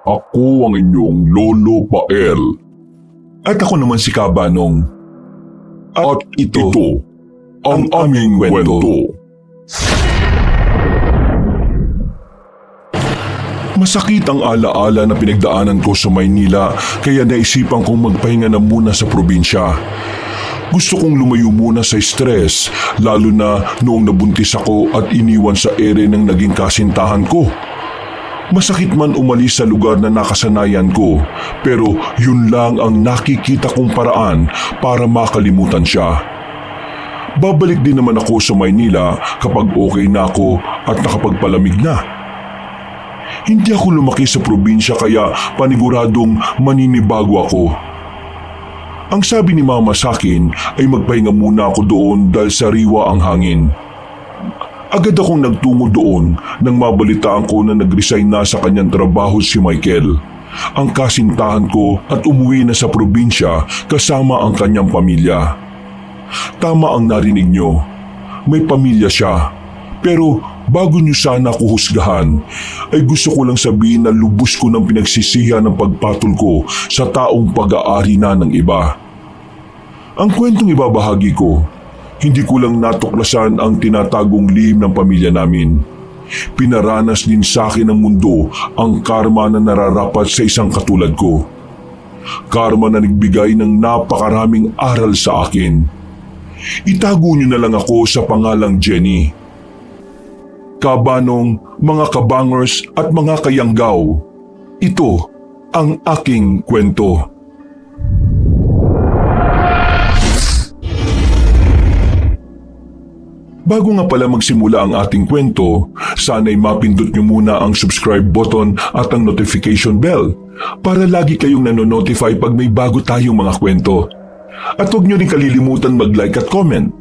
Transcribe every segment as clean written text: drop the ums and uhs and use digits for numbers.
Ako ang inyong Lolo Pael. At ako naman si Kabanong. At ito ang aming kwento. Masakit ang alaala na pinagdaanan ko sa Maynila kaya naisipan kong magpahinga na muna sa probinsya. Gusto kong lumayo muna sa stress lalo na noong nabuntis ako at iniwan sa ere ng naging kasintahan ko. Masakit man umalis sa lugar na nakasanayan ko pero yun lang ang nakikita kong paraan para makalimutan siya. Babalik din naman ako sa Maynila kapag okay na ako at nakapagpalamig na. Hindi ako lumaki sa probinsya kaya paniguradong maninibago ako. Ang sabi ni Mama sa akin ay magpahinga muna ako doon dahil sariwa ang hangin. Agad akong nagtungo doon nang mabalitaan ko na nag-resign na sa kanyang trabaho si Michael, ang kasintahan ko, at umuwi na sa probinsya kasama ang kanyang pamilya. Tama ang narinig nyo, may pamilya siya. Pero bago niyo sana ako husgahan, ay gusto ko lang sabihin na lubos ko ng pinagsisihan ng pagpatol ko sa taong pag-aari na ng iba. Ang kwentong ibabahagi ko, hindi ko lang natuklasan ang tinatagong lihim ng pamilya namin. Pinaranas din sa akin ng mundo ang karma na nararapat sa isang katulad ko. Karma na nagbigay ng napakaraming aral sa akin. Itago niyo na lang ako sa pangalang Jenny. Kabanong, mga kabangers at mga kayanggaw, ito ang aking kwento. Bago nga pala magsimula ang ating kwento, sana'y mapindot niyo muna ang subscribe button at ang notification bell para lagi kayong nanonotify pag may bago tayong mga kwento. At huwag niyo rin kalilimutan mag-like at comment.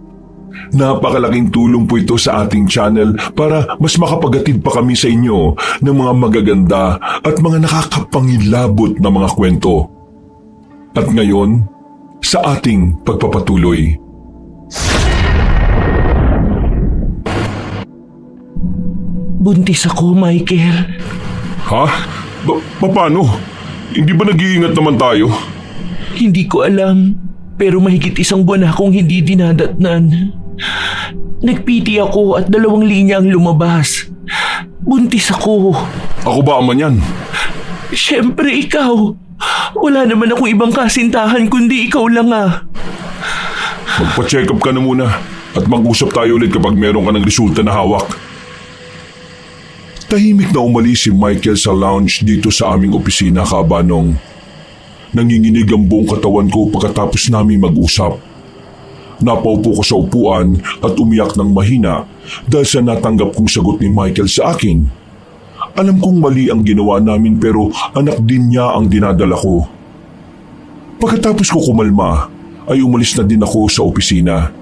Napakalaking tulong po ito sa ating channel para mas makapagatid pa kami sa inyo ng mga magaganda at mga nakakapangilabot na mga kwento. At ngayon, sa ating pagpapatuloy. Buntis ako, Michael. Ha? Paano? Hindi ba nag-iingat naman tayo? Hindi ko alam, pero mahigit 1 buwan akong hindi dinadatnan. Nagpiti ako at 2 linya ang lumabas. Buntis ako. Ako ba ama niyan? Siyempre ikaw. Wala naman akong ibang kasintahan kundi ikaw lang ah. Magpa-check up ka na muna at mag-usap tayo ulit kapag meron ka ng resulta na hawak. Tahimik na umalis si Michael sa lounge dito sa aming opisina, Kabanong. Nanginginig ang buong katawan ko pagkatapos namin mag-usap. Napaupo ko sa upuan at umiyak ng mahina dahil sa natanggap kong sagot ni Michael sa akin. Alam kong mali ang ginawa namin pero anak din niya ang dinadala ko. Pagkatapos ko kumalma, ay umalis na din ako sa opisina.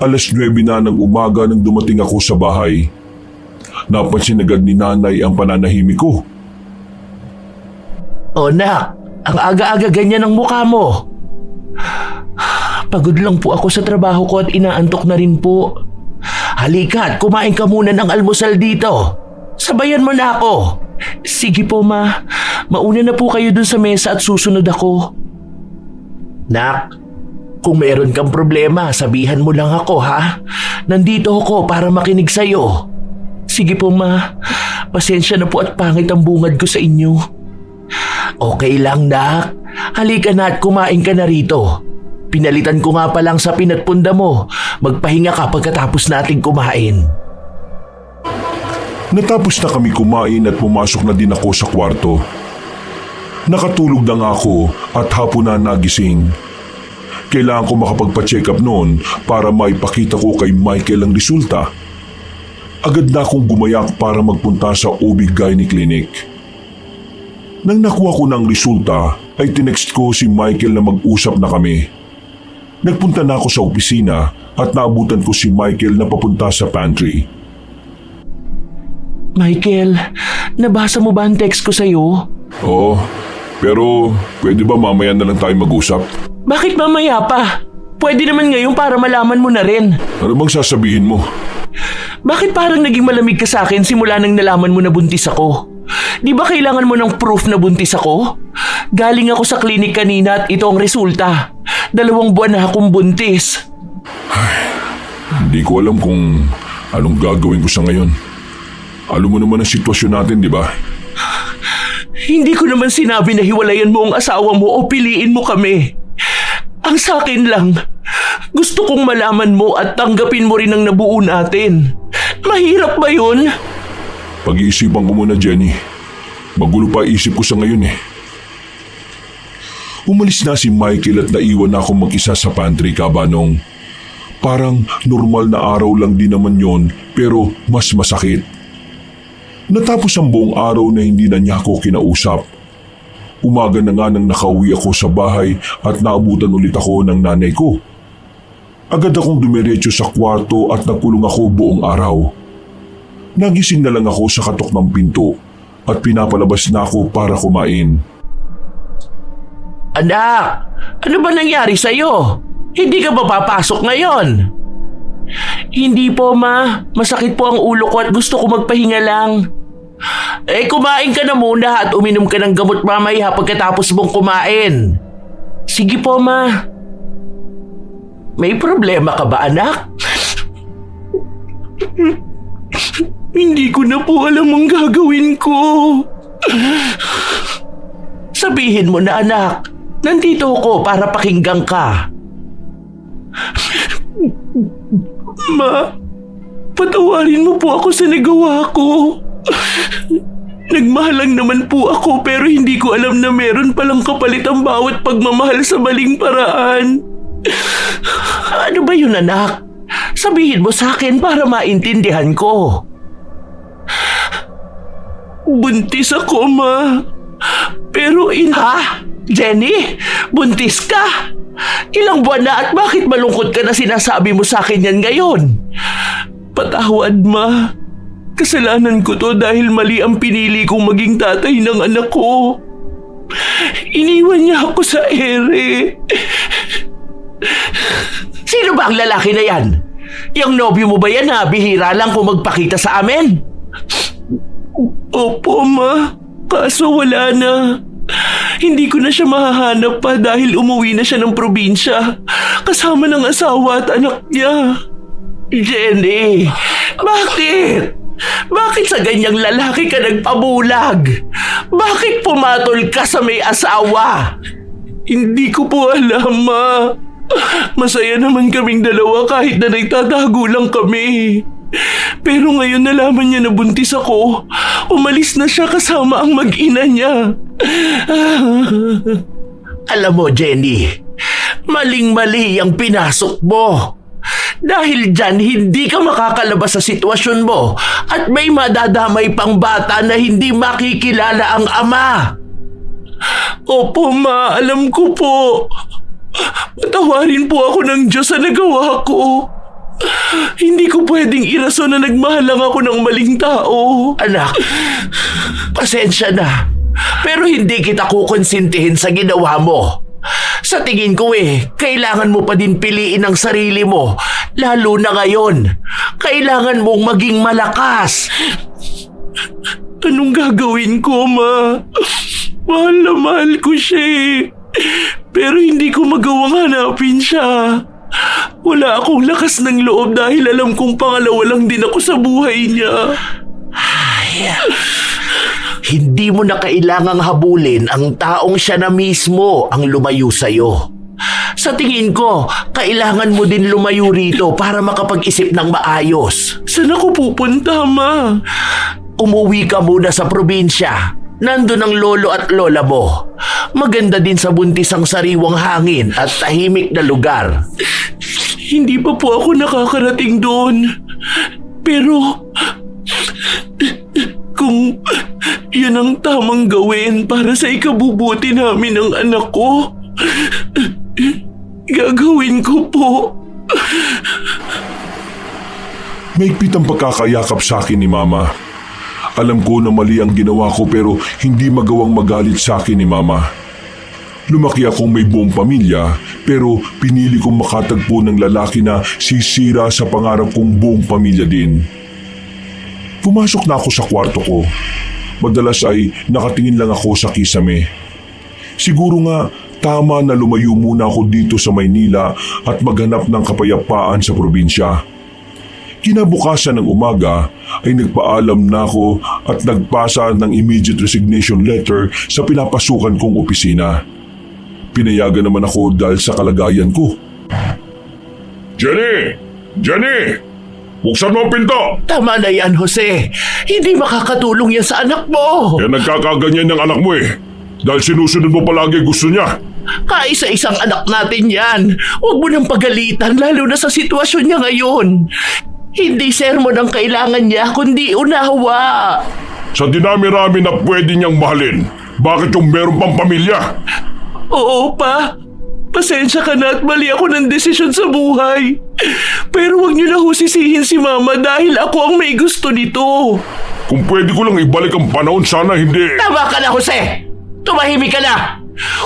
9:00 na ng umaga nang dumating ako sa bahay. Napansin agad ni nanay ang pananahimik ko. O nak, ang aga-aga ganyan ang mukha mo. Pagod lang po ako sa trabaho ko at inaantok na rin po. Halika at kumain ka muna ng almusal dito. Sabayan mo na ako. Sige po ma, mauna na po kayo dun sa mesa at susunod ako. Nak, kung meron kang problema, sabihan mo lang ako ha. Nandito ako para makinig sa'yo. Sige po ma, pasensya na po at pangit ang bungad ko sa inyo. Okay lang nak, halika na at kumain ka na rito. Pinalitan ko nga pa lang sa pinatpunda mo. Magpahinga ka pagkatapos nating kumain. Natapos na kami kumain at pumasok na din ako sa kwarto. Nakatulog na nga ako at hapon na nagising. Kailangan ko makapagpa-check up noon para maipakita ko kay Michael ang resulta. Agad na akong gumayak para magpunta sa OB-GYN clinic. Nang nakuha ko ng resulta, ay tinext ko si Michael na mag-usap na kami. Nagpunta na ako sa opisina at naabutan ko si Michael na papunta sa pantry. Michael, nabasa mo ba ang text ko sa'yo? Oo, pero pwede ba mamaya na lang tayo mag-usap? Bakit mamaya pa? Pwede naman ngayon para malaman mo na rin. Ano bang sasabihin mo? Bakit parang naging malamig ka sa akin simula nang nalaman mo na buntis ako? Di ba kailangan mo ng proof na buntis ako? Galing ako sa klinik kanina at ito ang resulta. 2 buwan na akong buntis. Hindi ko alam kung anong gagawin ko sa ngayon. Alam mo naman ang sitwasyon natin, di ba? Hindi ko naman sinabi na hiwalayan mo ang asawa mo o piliin mo kami. Ang sa akin lang, gusto kong malaman mo at tanggapin mo rin ang nabuo natin. Mahirap ba yun? Pag-iisipan ko muna, Jenny. Magulo pa isip ko sa ngayon eh. Umalis na si Michael at naiwan na ako mag-isa sa pantry, Kabanong. Parang normal na araw lang din naman yon, pero mas masakit. Natapos ang buong araw na hindi na niya ako kinausap. Umaga na nga nang nakauwi ako sa bahay at naabutan ulit ako ng nanay ko. Agad akong dumiretso sa kwarto at nagkulong ako buong araw. Nagising na lang ako sa katok ng pinto at pinapalabas na ako para kumain. Anak, ano ba nangyari sa'yo? Hindi ka ba papasok ngayon? Hindi po, Ma. Masakit po ang ulo ko at gusto ko magpahinga lang. Kumain ka na muna at uminom ka ng gamot mamaya pagkatapos mong kumain. Sige po, Ma. May problema ka ba, anak? Hindi ko na po alam ang gagawin ko. Sabihin mo na, anak. Nandito ako para pakinggan ka. Ma, patawarin mo po ako sa nagawa ko. Nagmahal lang naman po ako pero hindi ko alam na meron palang kapalit ang bawat pagmamahal sa maling paraan. Ano ba yun, anak? Sabihin mo sa akin para maintindihan ko. Buntis ako, Ma. Pero Ha? Jenny? Buntis ka? Ilang buwan na at bakit malungkot ka na sinasabi mo sa akin yan ngayon? Patawad, Ma. Kasalanan ko to dahil mali ang pinili kong maging tatay ng anak ko. Iniwan niya ako sa ere. Sino ba ang lalaki na yan? Yung nobyo mo ba yan na bihira lang kung magpakita sa amin? Opo, Ma. Kaso wala na. Hindi ko na siya mahahanap pa dahil umuwi na siya ng probinsya kasama ng asawa at anak niya. Jenny, bakit? Bakit sa ganyang lalaki ka nagpabulag? Bakit pumatol ka sa may asawa? Hindi ko po alam, Ma. Masaya naman kaming dalawa kahit na nagtatago lang kami. Pero ngayon nalaman niya na buntis ako. Umalis na siya kasama ang mag-ina niya. Alam mo, Jenny, maling-mali ang pinasok mo. Dahil dyan, hindi ka makakalabas sa sitwasyon mo at may madadamay pang bata na hindi makikilala ang ama. Opo, Ma, alam ko po. Patawarin po ako ng Diyos sa nagawa ko. Hindi ko pwedeng irason na nagmahal lang ako ng maling tao. Anak, pasensya na. Pero hindi kita kukonsintihin sa ginawa mo. Sa tingin ko kailangan mo pa din piliin ang sarili mo. Lalo na ngayon. Kailangan mong maging malakas. Anong gagawin ko, Ma? Mahal na mahal ko siya pero hindi ko magawang hanapin siya. Wala akong lakas ng loob dahil alam kong pangalawa lang din ako sa buhay niya. Hindi mo na kailangang habulin ang taong siya na mismo ang lumayo sa'yo. Sa tingin ko, kailangan mo din lumayo rito para makapag-isip ng maayos. Saan ako pupunta, Ma? Umuwi ka muna sa probinsya. Nandun ang lolo at lola mo. Maganda din sa buntis ang sariwang hangin at tahimik na lugar. Hindi pa po ako nakakarating doon. Pero kung yun ang tamang gawin para sa ikabubuti namin ng anak ko, gagawin ko po. Mahigpit ang pagkakayakap sa akin ni Mama. Alam ko na mali ang ginawa ko pero hindi magawang magalit sa akin ni Mama. Lumaki akong may buong pamilya pero pinili kong makatagpo ng lalaki na sisira sa pangarap kong buong pamilya din. Pumasok na ako sa kwarto ko. Madalas ay nakatingin lang ako sa kisame. Siguro nga tama na lumayo muna ako dito sa Maynila at maghanap ng kapayapaan sa probinsya. Kinabukasan ng umaga ay nagpaalam na ako at nagpasa ng immediate resignation letter sa pinapasukan kong opisina. Pinayagan naman ako dahil sa kalagayan ko. Jenny! Jenny! Buksan mo ang pinto! Tama na yan, Jose. Hindi makakatulong yan sa anak mo. Kaya nagkakaganyan ng anak mo eh. Dahil sinusunod mo palagi gusto niya. Kaisa-isang anak natin yan. Huwag mo nang pagalitan lalo na sa sitwasyon niya ngayon. Hindi sermon ang kailangan niya kundi unawa. Sa dinami-rami na pwede niyang mahalin, bakit yung meron pang pamilya? Oo pa. Pasensya ka na at mali ako ng desisyon sa buhay. Pero huwag niyo na husisihin si Mama dahil ako ang may gusto nito. Kung pwede ko lang ibalik ang panahon, sana hindi. Tama ka na, Jose! Tumahimik ka na!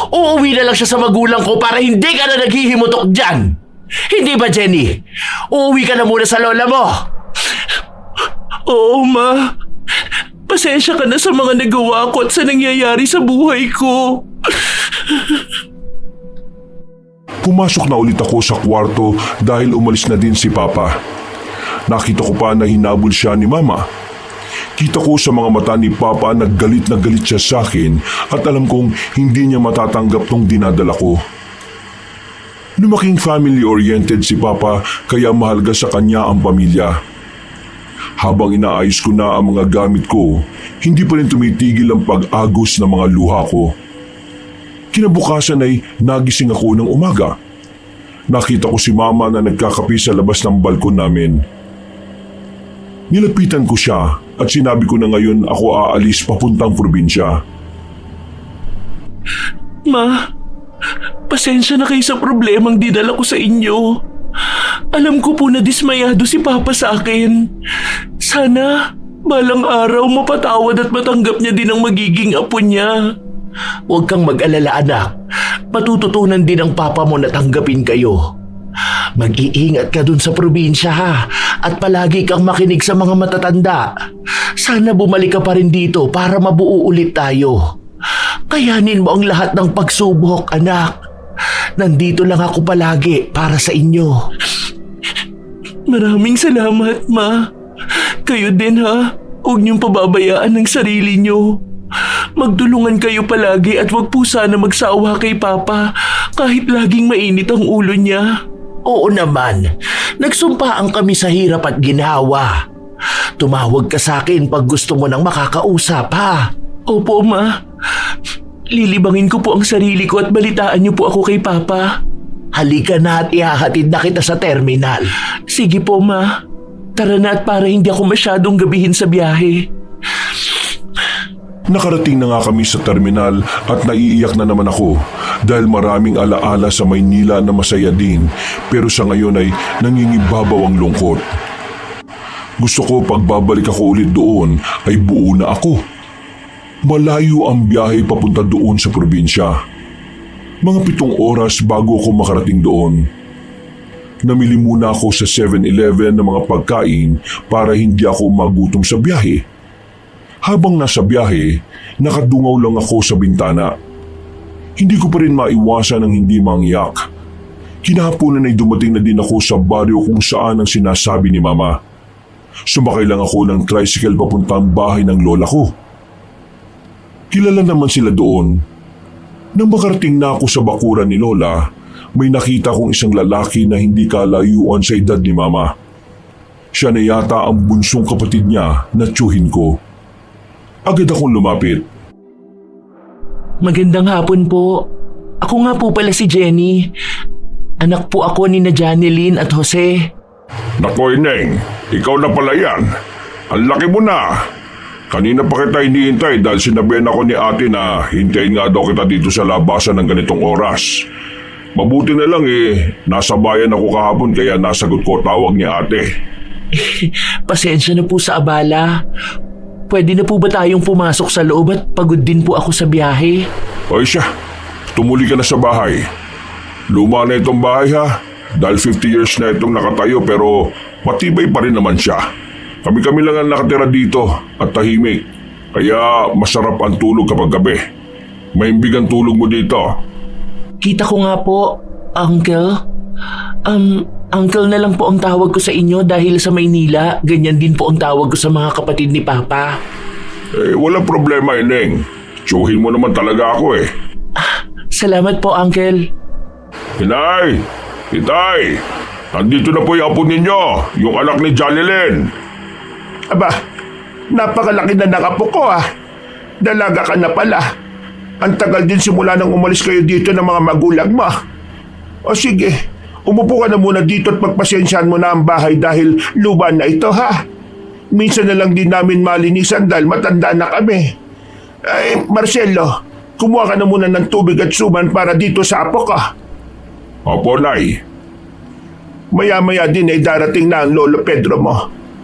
Uuwi na lang siya sa magulang ko para hindi ka na naghihimutok dyan! Hindi ba, Jenny? Uuwi ka na muna sa lola mo! Oo, Ma. Pasensya ka na sa mga nagawa ko at sa nangyayari sa buhay ko. Pumasok na ulit ako sa kwarto dahil umalis na din si Papa. Nakita ko pa na hinabol siya ni Mama. Kita ko sa mga mata ni Papa na galit siya sa akin at alam kong hindi niya matatanggap tong dinadala ko. Lumaking family-oriented si Papa kaya mahalaga sa kanya ang pamilya. Habang inaayos ko na ang mga gamit ko, hindi pa rin tumitigil ang pag-agos ng mga luha ko. Kinabukasan ay nagising ako ng umaga. Nakita ko si Mama na nagkakape sa labas ng balkon namin. Nilapitan ko siya at sinabi ko na ngayon ako aalis papuntang probinsya. Ma, pasensya na kayo sa problemang dinala ko sa inyo. Alam ko po na dismayado si Papa sa akin. Sana balang araw mapatawad at matanggap niya din ang magiging apo niya. Huwag kang mag-alala, anak. Matututunan din ng Papa mo na tanggapin kayo. Mag-iingat ka dun sa probinsya, ha? At palagi kang makinig sa mga matatanda. Sana bumalik ka pa rin dito para mabuo ulit tayo. Kayanin mo ang lahat ng pagsubok, anak. Nandito lang ako palagi para sa inyo. Maraming salamat, Ma. Kayo din, ha? Huwag niyong pababayaan ang sarili niyo. Magdulungan kayo palagi at wag po sana magsawa kay Papa kahit laging mainit ang ulo niya. Oo naman, nagsumpaan kami sa hirap at ginhawa. Tumawag ka sa akin pag gusto mo nang makakausap, ha? Opo, Ma. Lilibangin ko po ang sarili ko at balitaan niyo po ako kay Papa. Halika na at ihahatid na kita sa terminal. Sige po, Ma. Tara na at para hindi ako masyadong gabihin sa biyahe. Nakarating na nga kami sa terminal at naiiyak na naman ako dahil maraming alaala sa Maynila na masaya din pero sa ngayon ay nangingibabaw ang lungkot. Gusto ko pagbabalik ako ulit doon ay buo na ako. Malayo ang biyahe papunta doon sa probinsya. Mga 7 oras bago ako makarating doon. Namili muna ako sa 7-Eleven ng mga pagkain para hindi ako magutom sa biyahe. Habang nasa biyahe, nakadungaw lang ako sa bintana. Hindi ko pa rin maiwasan ang hindi mangyak. Kinahaponan ay dumating na din ako sa baryo kung saan ang sinasabi ni Mama. Sumakay lang ako ng tricycle papuntang bahay ng lola ko. Kilala naman sila doon. Nang makarating na ako sa bakuran ni Lola, may nakita kong isang lalaki na hindi kalayuan sa edad ni Mama. Siya na yata ang bunsong kapatid niya na tiyuhin ko. Agad akong lumapit. Magandang hapon po. Ako nga po pala si Jenny. Anak po ako ni na Janeline at Jose. Nako, Ineng, ikaw na pala yan. Ang laki mo na. Kanina pa kita hinihintay dahil sinabihan ako ni ate na hintayin nga daw kita dito sa labasan ng ganitong oras. Mabuti na lang nasa bayan ako kahapon kaya nasagot ko tawag ni ate. Pasensya na po sa abala. Pwede na po ba tayong pumasok sa loob at pagod din po ako sa biyahe? Oy siya, tumuli ka na sa bahay. Luma na itong bahay ha, dahil 50 years na itong nakatayo pero matibay pa rin naman siya. Kami-kami lang ang nakatira dito at tahimik, kaya masarap ang tulog kapag gabi. Maimbig ang tulog mo dito. Kita ko nga po, Uncle. Uncle na lang po ang tawag ko sa inyo dahil sa Maynila, ganyan din po ang tawag ko sa mga kapatid ni Papa. Walang problema, Ineng. Tsuhin mo naman talaga ako eh. Salamat po, Uncle. Inay! Itay! Nandito na po yung apo ninyo, yung anak ni Janilyn. Aba, napakalaki na ng apo ko ah. Dalaga ka na pala. Ang tagal din simula nang umalis kayo dito ng mga magulang mo. O sige, umupo ka na muna dito at pagpasensyahan mo na ang bahay dahil luban na ito ha. Minsan na lang din namin malinisan dahil matanda na kami. Ay, Marcelo, kumuha ka na muna ng tubig at suman para dito sa apo ka. Opo, Nay. Maya-maya din ay darating na ang lolo Pedro mo.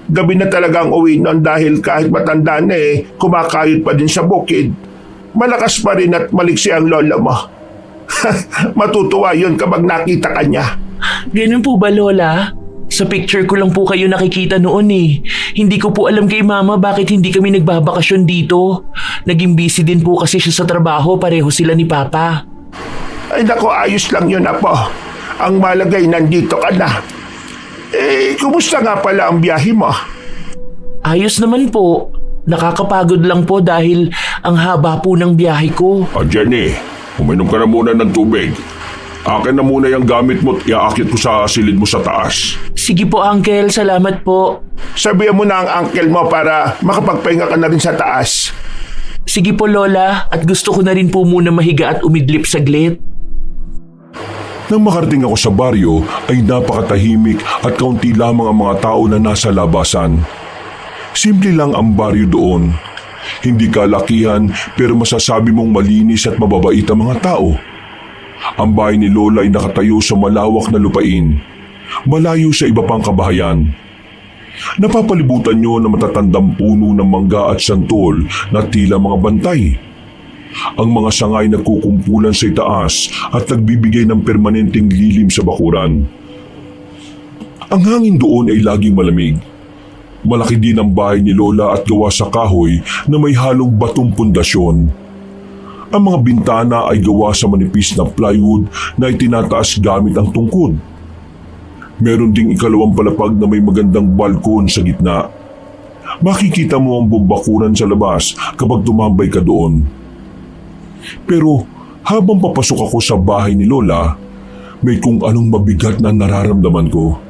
Gabi na talaga ang uwi noon dahil kahit matanda na kumakayod pa din sa bukid. Malakas pa rin at maliksi ang lolo mo. Matutuwa yun kapag nakita ka niya. Ganun po ba, Lola? Sa picture ko lang po kayo nakikita noon eh. Hindi ko po alam kay Mama bakit hindi kami nagbabakasyon dito. Naging busy din po kasi siya sa trabaho, pareho sila ni Papa. Ay nako, ayos lang yun apo. Ang malagay nandito ka na. Kumusta nga pala ang biyahe mo? Ayos naman po. Nakakapagod lang po dahil ang haba po ng biyahe ko. Jenny, uminom ka na muna ng tubig. Akin na muna yung gamit mo at iaakit ko sa silid mo sa taas. Sige po, Uncle. Salamat po. Sabihan mo na ang uncle mo para makapagpahinga ka na rin sa taas. Sige po, Lola. At gusto ko na rin po muna mahiga at umidlip saglit. Nang makarating ako sa baryo ay napakatahimik at kaunti lamang ang mga tao na nasa labasan. Simple lang ang baryo doon. Hindi kalakihan pero masasabi mong malinis at mababait ang mga tao. Ang bahay ni Lola ay nakatayo sa malawak na lupain, malayo sa iba pang kabahayan. Napapalibutan niyo na matatandang puno ng mangga at santol na tila mga bantay. Ang mga sangay nagkukumpulan sa itaas at nagbibigay ng permanenteng lilim sa bakuran. Ang hangin doon ay laging malamig. Malaki din ang bahay ni Lola at gawa sa kahoy na may halong batong pundasyon. Ang mga bintana ay gawa sa manipis na plywood na itinataas gamit ang tungkod. Meron ding ikalawang palapag na may magandang balkon sa gitna. Makikita mo ang bumbakuran sa labas kapag tumambay ka doon. Pero habang papasok ako sa bahay ni Lola, may kung anong mabigat na nararamdaman ko.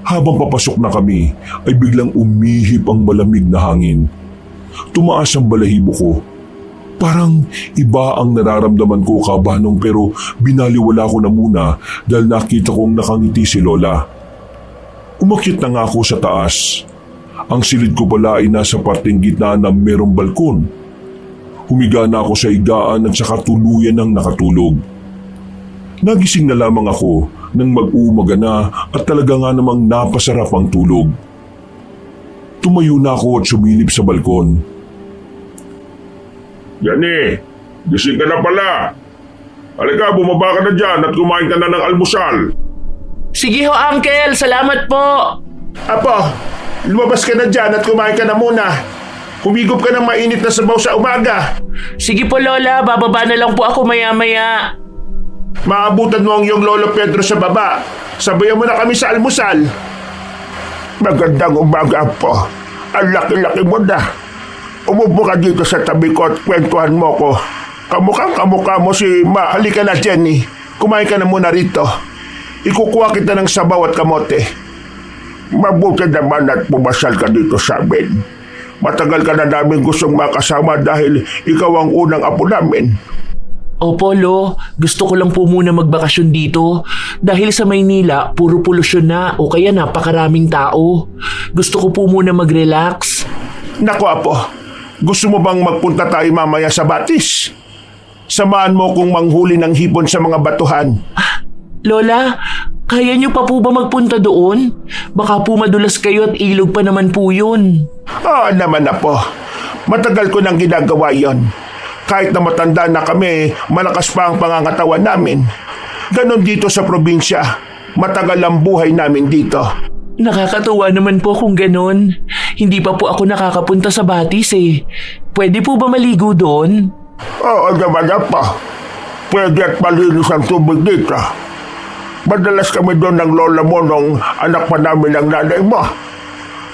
Habang papasok na kami, ay biglang umihip ang malamig na hangin. Tumaas ang balahibo ko. Parang iba ang nararamdaman ko kabanong pero binaliwala ko na muna dahil nakita kong nakangiti si Lola. Umakyat na nga ako sa taas. Ang silid ko pala ay nasa parteng gitna na merong balkon. Humiga na ako sa higaan at saka tuluyan ng nakatulog. Nagising na lamang ako nang mag-uumaga na at talaga nga namang napasarap ang tulog. Tumayo na ako at sumilip sa balkon. Jenny, gising ka na pala. Halika, bumaba ka na dyan at kumain ka na ng almusal. Sige ho, Uncle. Salamat po. Apo, lumabas ka na dyan at kumain ka na muna. Humigop ka ng mainit na sabaw sa umaga. Sige po, Lola. Bababa na lang po ako maya-maya. Maabutan mo ang iyong lolo Pedro sa baba. Sabayan mo na kami sa almusal. Magandang umaga po. Ang laki-laki mo na. Umupo ka dito sa tabi ko at kwentuhan mo ko. Kamukha mo si Halika na, Jenny. Kumain ka na muna rito. Ikukuha kita ng sabaw at kamote. Mabuti naman at pumasal ka dito sa amin. Matagal ka na namin gustong makasama dahil ikaw ang unang apo namin. Opo, Lo. Gusto ko lang po muna magbakasyon dito. Dahil sa Maynila, puro polusyon na o kaya napakaraming tao. Gusto ko po muna mag-relax. Naku, apo. Gusto mo bang magpunta tayo mamaya sa Batis? Samahan mo kong manghuli ng hipon sa mga batuhan. Lola, kaya niyo pa po ba magpunta doon? Baka po madulas kayo at ilog pa naman po yun. Oo naman, apo. Matagal ko nang ginagawa yon. Kahit na matanda na kami, malakas pa ang pangangatawan namin. Ganon dito sa probinsya. Matagal ang buhay namin dito. Nakakatuwa naman po kung ganon. Hindi pa po ako nakakapunta sa Batis eh. Pwede po ba maligo doon? Oo naman pa. Pwede at malinis ang tubig dito. Madalas kami doon ng lola mo nung anak pa namin ng nanay mo.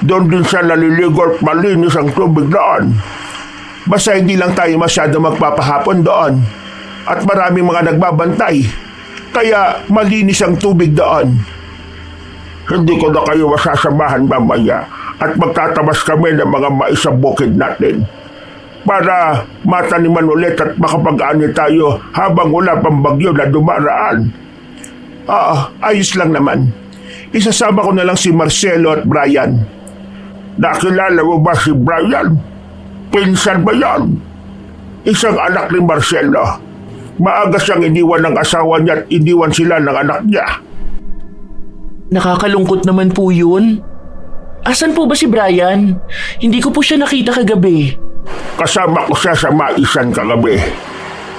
Doon din siya naliligo at malinis ang tubig doon. Basta hindi lang tayo masyado magpapahapon doon. At maraming mga nagbabantay. Kaya malinis ang tubig doon. Hindi ko na kayo masasamahan mamaya at magtatabas kami ng mga mais sa bukid natin. Para mataniman ulit at makapag-ani tayo habang wala pang bagyo na dumaraan. Ayos lang naman. Isasama ko na lang si Marcelo at Brian. Nakilala mo ba si Brian? Pinsan ba yan? Isang anak ni Marcelo. Maaga siyang iniwan ng asawa niya at iniwan sila ng anak niya. Nakakalungkot naman po yun. Asan po ba si Brian? Hindi ko po siya nakita kagabi. Kasama ko siya sa maisan kagabi.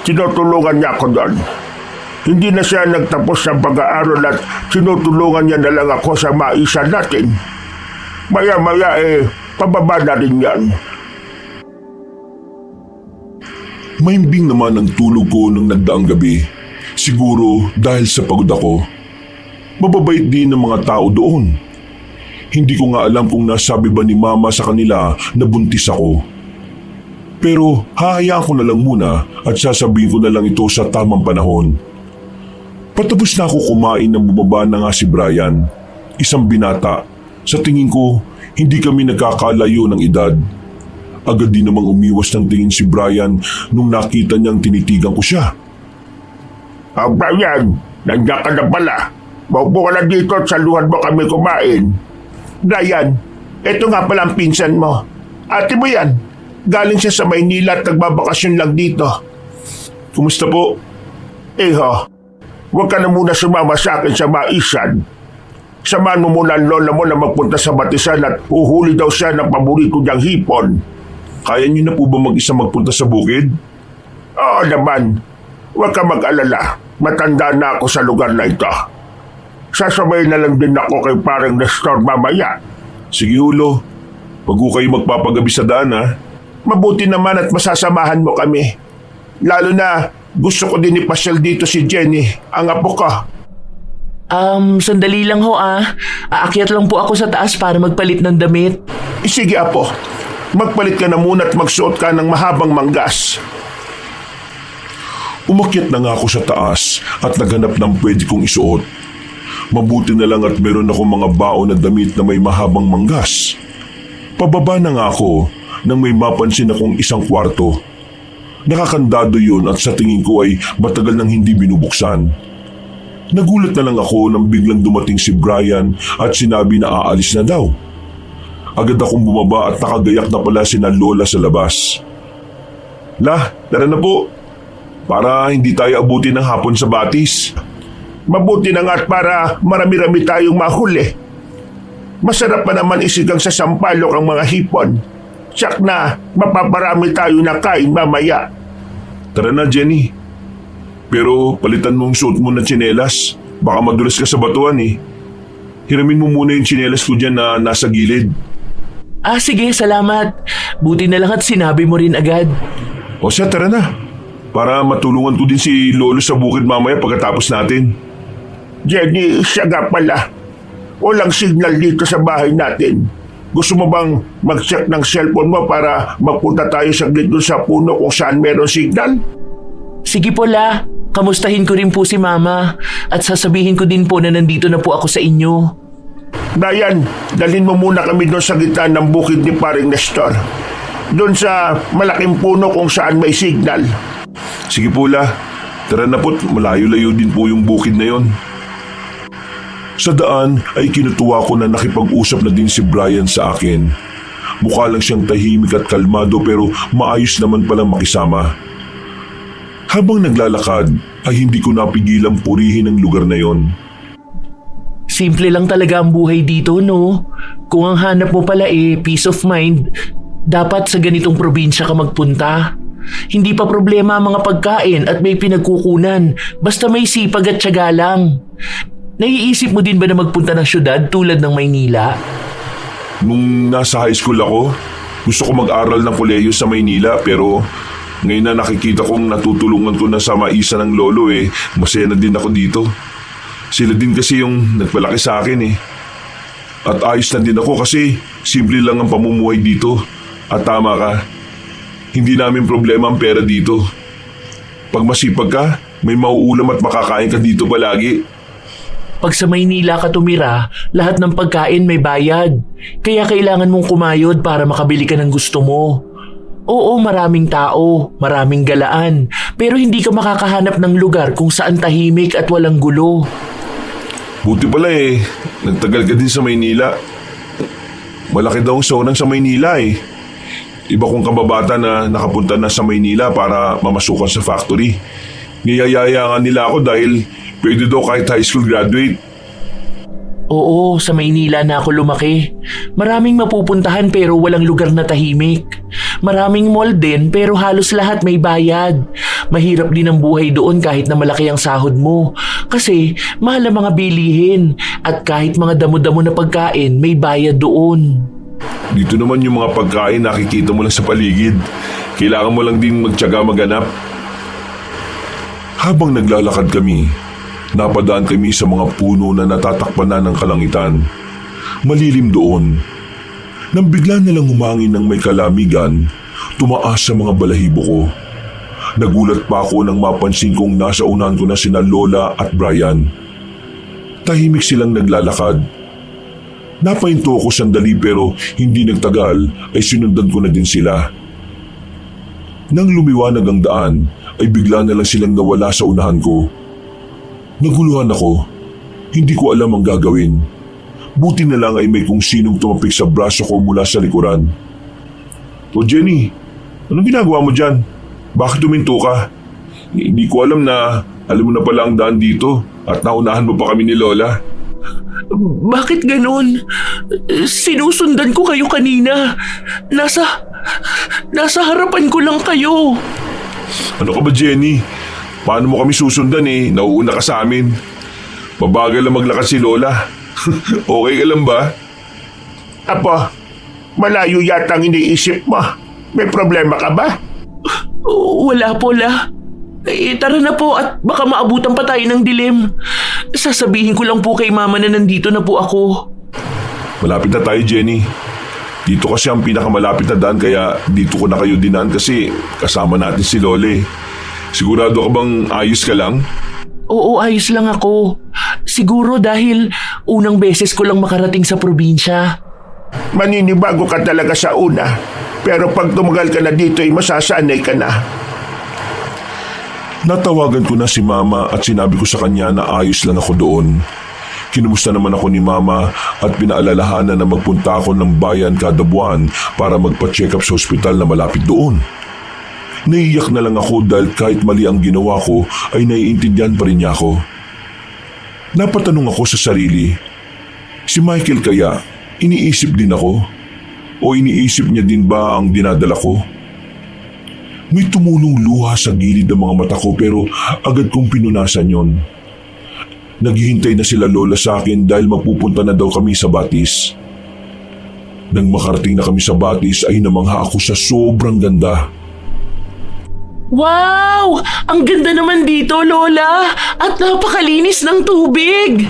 Tinutulungan niya ako doon. Hindi na siya nagtapos sa pag-aaral at tinutulungan niya na lang ako sa maisan natin. Maya-maya pababa na rin yan. Mahimbing naman ang tulog ko nung nagdaang gabi. Siguro dahil sa pagod ako. Mababait din ng mga tao doon. Hindi ko nga alam kung nasabi ba ni Mama sa kanila na buntis ako. Pero hahayaan ko na lang muna at sasabihin ko na lang ito sa tamang panahon. Patapos na ako kumain nang bumaba na nga si Brian. Isang binata. Sa tingin ko, hindi kami nagkakalayo ng edad. Agad din namang umiwas ng tingin si Brian nung nakita niyang tinitigan ko siya. Brian, nandiyan ka na pala. Maupo ka na dito at saluhan mo kami kumain. Brian, eto nga pala ang pinsan mo. Ate mo yan. Galing siya sa Maynila at nagbabakasyon lang dito. Kumusta po? Huwag ka na muna sumama sa akin sa maisan. Samahan mo muna ang lola mo na magpunta sa Batisan at uhuli daw siya ng paborito niyang hipon. Kaya niyo na po ba mag-isa magpunta sa bukid? Oo naman. Huwag ka mag-alala. Matanda na ako sa lugar na ito. Sasabay na lang din ako kay parang Nestor mamaya. Sige Hulo, wag ko kayo magpapagabi sa daan ha. Mabuti naman at masasamahan mo kami. Lalo na gusto ko din ipasyal dito si Jenny, ang apo ko. Sandali lang ho Aakyat lang po ako sa taas para magpalit ng damit. Sige apo, magpalit ka na muna at magsuot ka ng mahabang manggas. Umakyat na nga ako sa taas at naghanap ng pwede kong isuot. Mabuti na lang at meron ako mga baon na damit na may mahabang manggas. Pababa na nga ako nang may mapansin akong isang kwarto. Nakakandado yun at sa tingin ko ay matagal nang hindi binubuksan. Nagulat na lang ako nang biglang dumating si Brian at sinabi na aalis na daw. Agad akong bumaba at nakagayak na pala sina Lola sa labas. Tara na po. Para hindi tayo abutin ng hapon sa Batis. Mabuti na nga at para marami-rami tayong mahuli. Masarap pa naman isigang sa sampalok ang mga hipon. Tsak na mapaparami tayo na kain mamaya. Tara na Jenny. Pero palitan mong suot mo na tsinelas. Baka madulas ka sa batuan eh. Hiramin mo muna yung tsinelas ko dyan na nasa gilid. Sige, salamat. Buti na lang at sinabi mo rin agad. O siya, tara na. Para matulungan ko din si Lolo sa bukid mamaya pagkatapos natin. Jenny, siya nga pala. Walang signal dito sa bahay natin. Gusto mo bang mag-check ng cellphone mo para magpunta tayo saglit doon sa puno kung saan meron signal? Sige po La, kamustahin ko rin po si Mama at sasabihin ko din po na nandito na po ako sa inyo. Brian, dalhin mo muna kami doon sa gitna ng bukid ni Paring Nestor. Doon sa malaking puno kung saan may signal. Sige po La, tara na po't malayo-layo din po yung bukid na yon. Sa daan ay kinutuwa ko na nakipag-usap na din si Brian sa akin. Mukha lang siyang tahimik at kalmado pero maayos naman palang makisama. Habang naglalakad ay hindi ko napigilang purihin ang lugar na yon. Simple lang talaga ang buhay dito, no? Kung ang hanap mo pala peace of mind, dapat sa ganitong probinsya ka magpunta. Hindi pa problema ang mga pagkain at may pinagkukunan. Basta may sipag at tiyaga lang. Naiisip mo din ba na magpunta ng syudad tulad ng Maynila? Nung nasa high school ako, gusto ko mag-aral ng kolehiyo sa Maynila pero ngayon na nakikita kong natutulungan ko na sa maisa ng lolo masaya na din ako dito. Sila din kasi yung nagpalaki sa akin At ayos na din ako kasi simple lang ang pamumuhay dito. At tama ka, hindi namin problema ang pera dito. Pag masipag ka, may mauulam at makakain ka dito palagi. Pag sa Maynila ka tumira, lahat ng pagkain may bayad. Kaya kailangan mong kumayod para makabili ka ng gusto mo. Oo, maraming tao, maraming galaan, pero hindi ka makakahanap ng lugar kung saan tahimik at walang gulo. Buti pala nagtagal ka din sa Maynila. Malaki daw ang sonang sa Maynila Iba kong kababata na nakapunta na sa Maynila para mamasukan sa factory. Niyayaya nga nila ako dahil pwede daw kahit high school graduate. Oo, sa Maynila na ako lumaki. Maraming mapupuntahan pero walang lugar na tahimik. Maraming mall din pero halos lahat may bayad. Mahirap din ang buhay doon kahit na malaki ang sahod mo. Kasi mahal ang mga bilihin at kahit mga damo-damo na pagkain may bayad doon. Dito naman yung mga pagkain nakikita mo lang sa paligid. Kailangan mo lang din magtiyaga maganap. Habang naglalakad kami, napadaan kami sa mga puno na natatakpan na ng kalangitan. Malilim doon. Nang bigla na lang humangin ng may kalamigan, tumaas sa mga balahibo ko. Nagulat pa ako nang mapansin kong nasa unahan ko na sina Lola at Brian. Tahimik silang naglalakad. Napahinto ako sandali pero hindi nagtagal ay sinundan ko na din sila. Nang lumiwanag ang daan ay bigla na lang silang nawala sa unahan ko. Naguluhan ako. Hindi ko alam ang gagawin. Buti na lang ay may kung sinong tumapik sa braso ko mula sa likuran. O Jenny, anong ginagawa mo dyan? Bakit tuminto ka? Hindi ko alam na alam mo na pala ang daan dito at naunahan mo pa kami ni Lola. Bakit ganon? Sinusundan ko kayo kanina. Nasa harapan ko lang kayo. Ano ka ba Jenny? Paano mo kami susundan Nauuna ka sa amin. Mabagal lang maglakad si Lola. Okay ka lang ba? Apo, malayo yata ang iniisip mo. May problema ka ba? Wala po, La. Tara na po at baka maabutan pa tayo ng dilim. Sasabihin ko lang po kay Mama na nandito na po ako. Malapit na tayo Jenny. Dito kasi ang pinakamalapit na daan kaya dito ko na kayo dinaan kasi kasama natin si Lole. Sigurado ka bang ayos ka lang? Oo, ayos lang ako. Siguro dahil unang beses ko lang makarating sa probinsya. Maninibago ka talaga sa una. Pero pag tumagal ka na dito ay masasanay ka na. Natawagan ko na si Mama at sinabi ko sa kanya na ayos lang ako doon. Kinumusta naman ako ni Mama at pinaalalahanan na magpunta ako ng bayan kada buwan para magpa-check up sa ospital na malapit doon. Naiiyak na lang ako dahil kahit mali ang ginawa ko ay naiintindihan pa rin niya ako. Napatanong ako sa sarili, si Michael kaya iniisip din ako? O iniisip niya din ba ang dinadala ko? May tumulong luha sa gilid ng mga mata ko pero agad kong pinunasan yon. Naghihintay na sila Lola sa akin dahil magpupunta na daw kami sa Batis. Nang makarating na kami sa Batis ay namangha ako sa sobrang ganda. Wow! Ang ganda naman dito, Lola! At napakalinis ng tubig!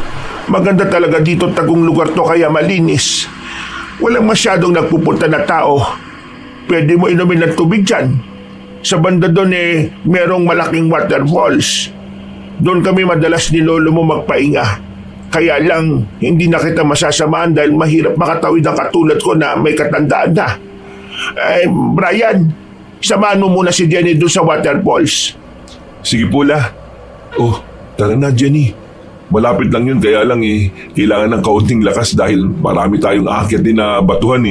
Maganda talaga dito tagong lugar to kaya malinis. Walang masyadong nagpupunta na tao. Pwede mo inumin ng tubig dyan. Sa banda doon merong malaking waterfalls. Doon kami madalas ni Lolo mo magpainga. Kaya lang, hindi na kita masasamaan dahil mahirap makatawid ang katulad ko na may katandaan na. Brian, samahan mo muna si Jenny doon sa waterfalls. Sige po La. Oh, tara na Jenny. Malapit lang yun kaya lang kailangan ng kaunting lakas dahil marami tayong aakyat din na batuhan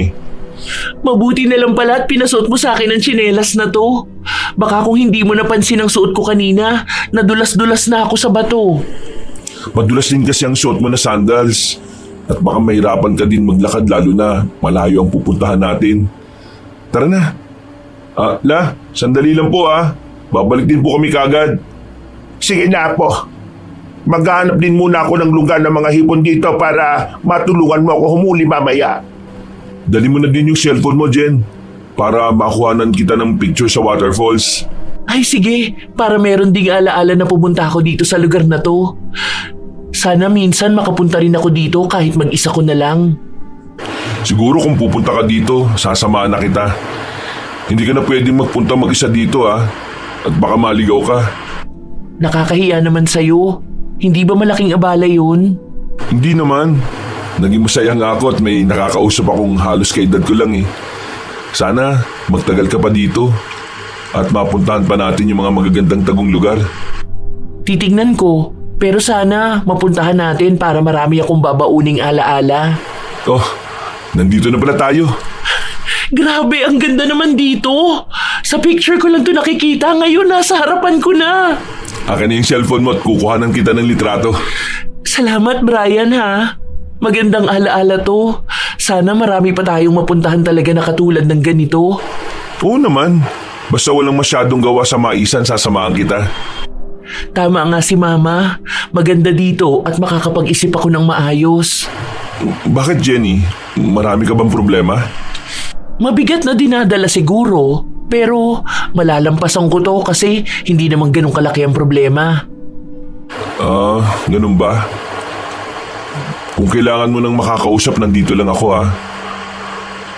Mabuti na lang pala at pinasuot mo sa akin ang tsinelas na to. Baka kung hindi mo napansin ang suot ko kanina, nadulas-dulas na ako sa bato. Madulas din kasi ang suot mo na sandals. At baka mahirapan ka din maglakad lalo na malayo ang pupuntahan natin. Tara na. Sandali lang po Babalik din po kami kagad. Sige na, Apo. Maghanap din muna ako ng lugar ng mga hipon dito para matulungan mo ako humuli mamaya. Dali mo na din yung cellphone mo, Jen. Para makuhanan kita ng picture sa waterfalls. Ay sige, para meron ding alaala na pumunta ako dito sa lugar na to. Sana minsan makapunta rin ako dito kahit mag-isa ko na lang. Siguro kung pupunta ka dito, sasamahan na kita. Hindi ka na pwedeng magpunta mag-isa dito At baka maligaw ka. Nakakahiya naman sa'yo. Hindi ba malaking abala yun? Hindi naman. Naging masaya nga ako at may nakakausap akong halos kaedad ko lang Sana magtagal ka pa dito at mapuntahan pa natin yung mga magagandang tagong lugar. Titignan ko, pero sana mapuntahan natin para marami akong babauning alaala. Oh, nandito na pala tayo. Grabe, ang ganda naman dito. Sa picture ko lang to nakikita, ngayon nasa harapan ko na. Akin na yung cellphone mo at kukuhanan kita ng litrato. Salamat Brian ha. Magandang alaala to. Sana marami pa tayong mapuntahan talaga na katulad ng ganito. Oo naman. Basta walang masyadong gawa sa maisan, sasamahan kita. Tama nga si Mama. Maganda dito at makakapag-isip ako ng maayos. Bakit, Jenny? Marami ka bang problema? Mabigat na dinadala siguro, pero malalampasan ko to kasi hindi naman ganun kalaki ang problema. Ganun ba? Kung kailangan mo nang makakausap, nandito lang ako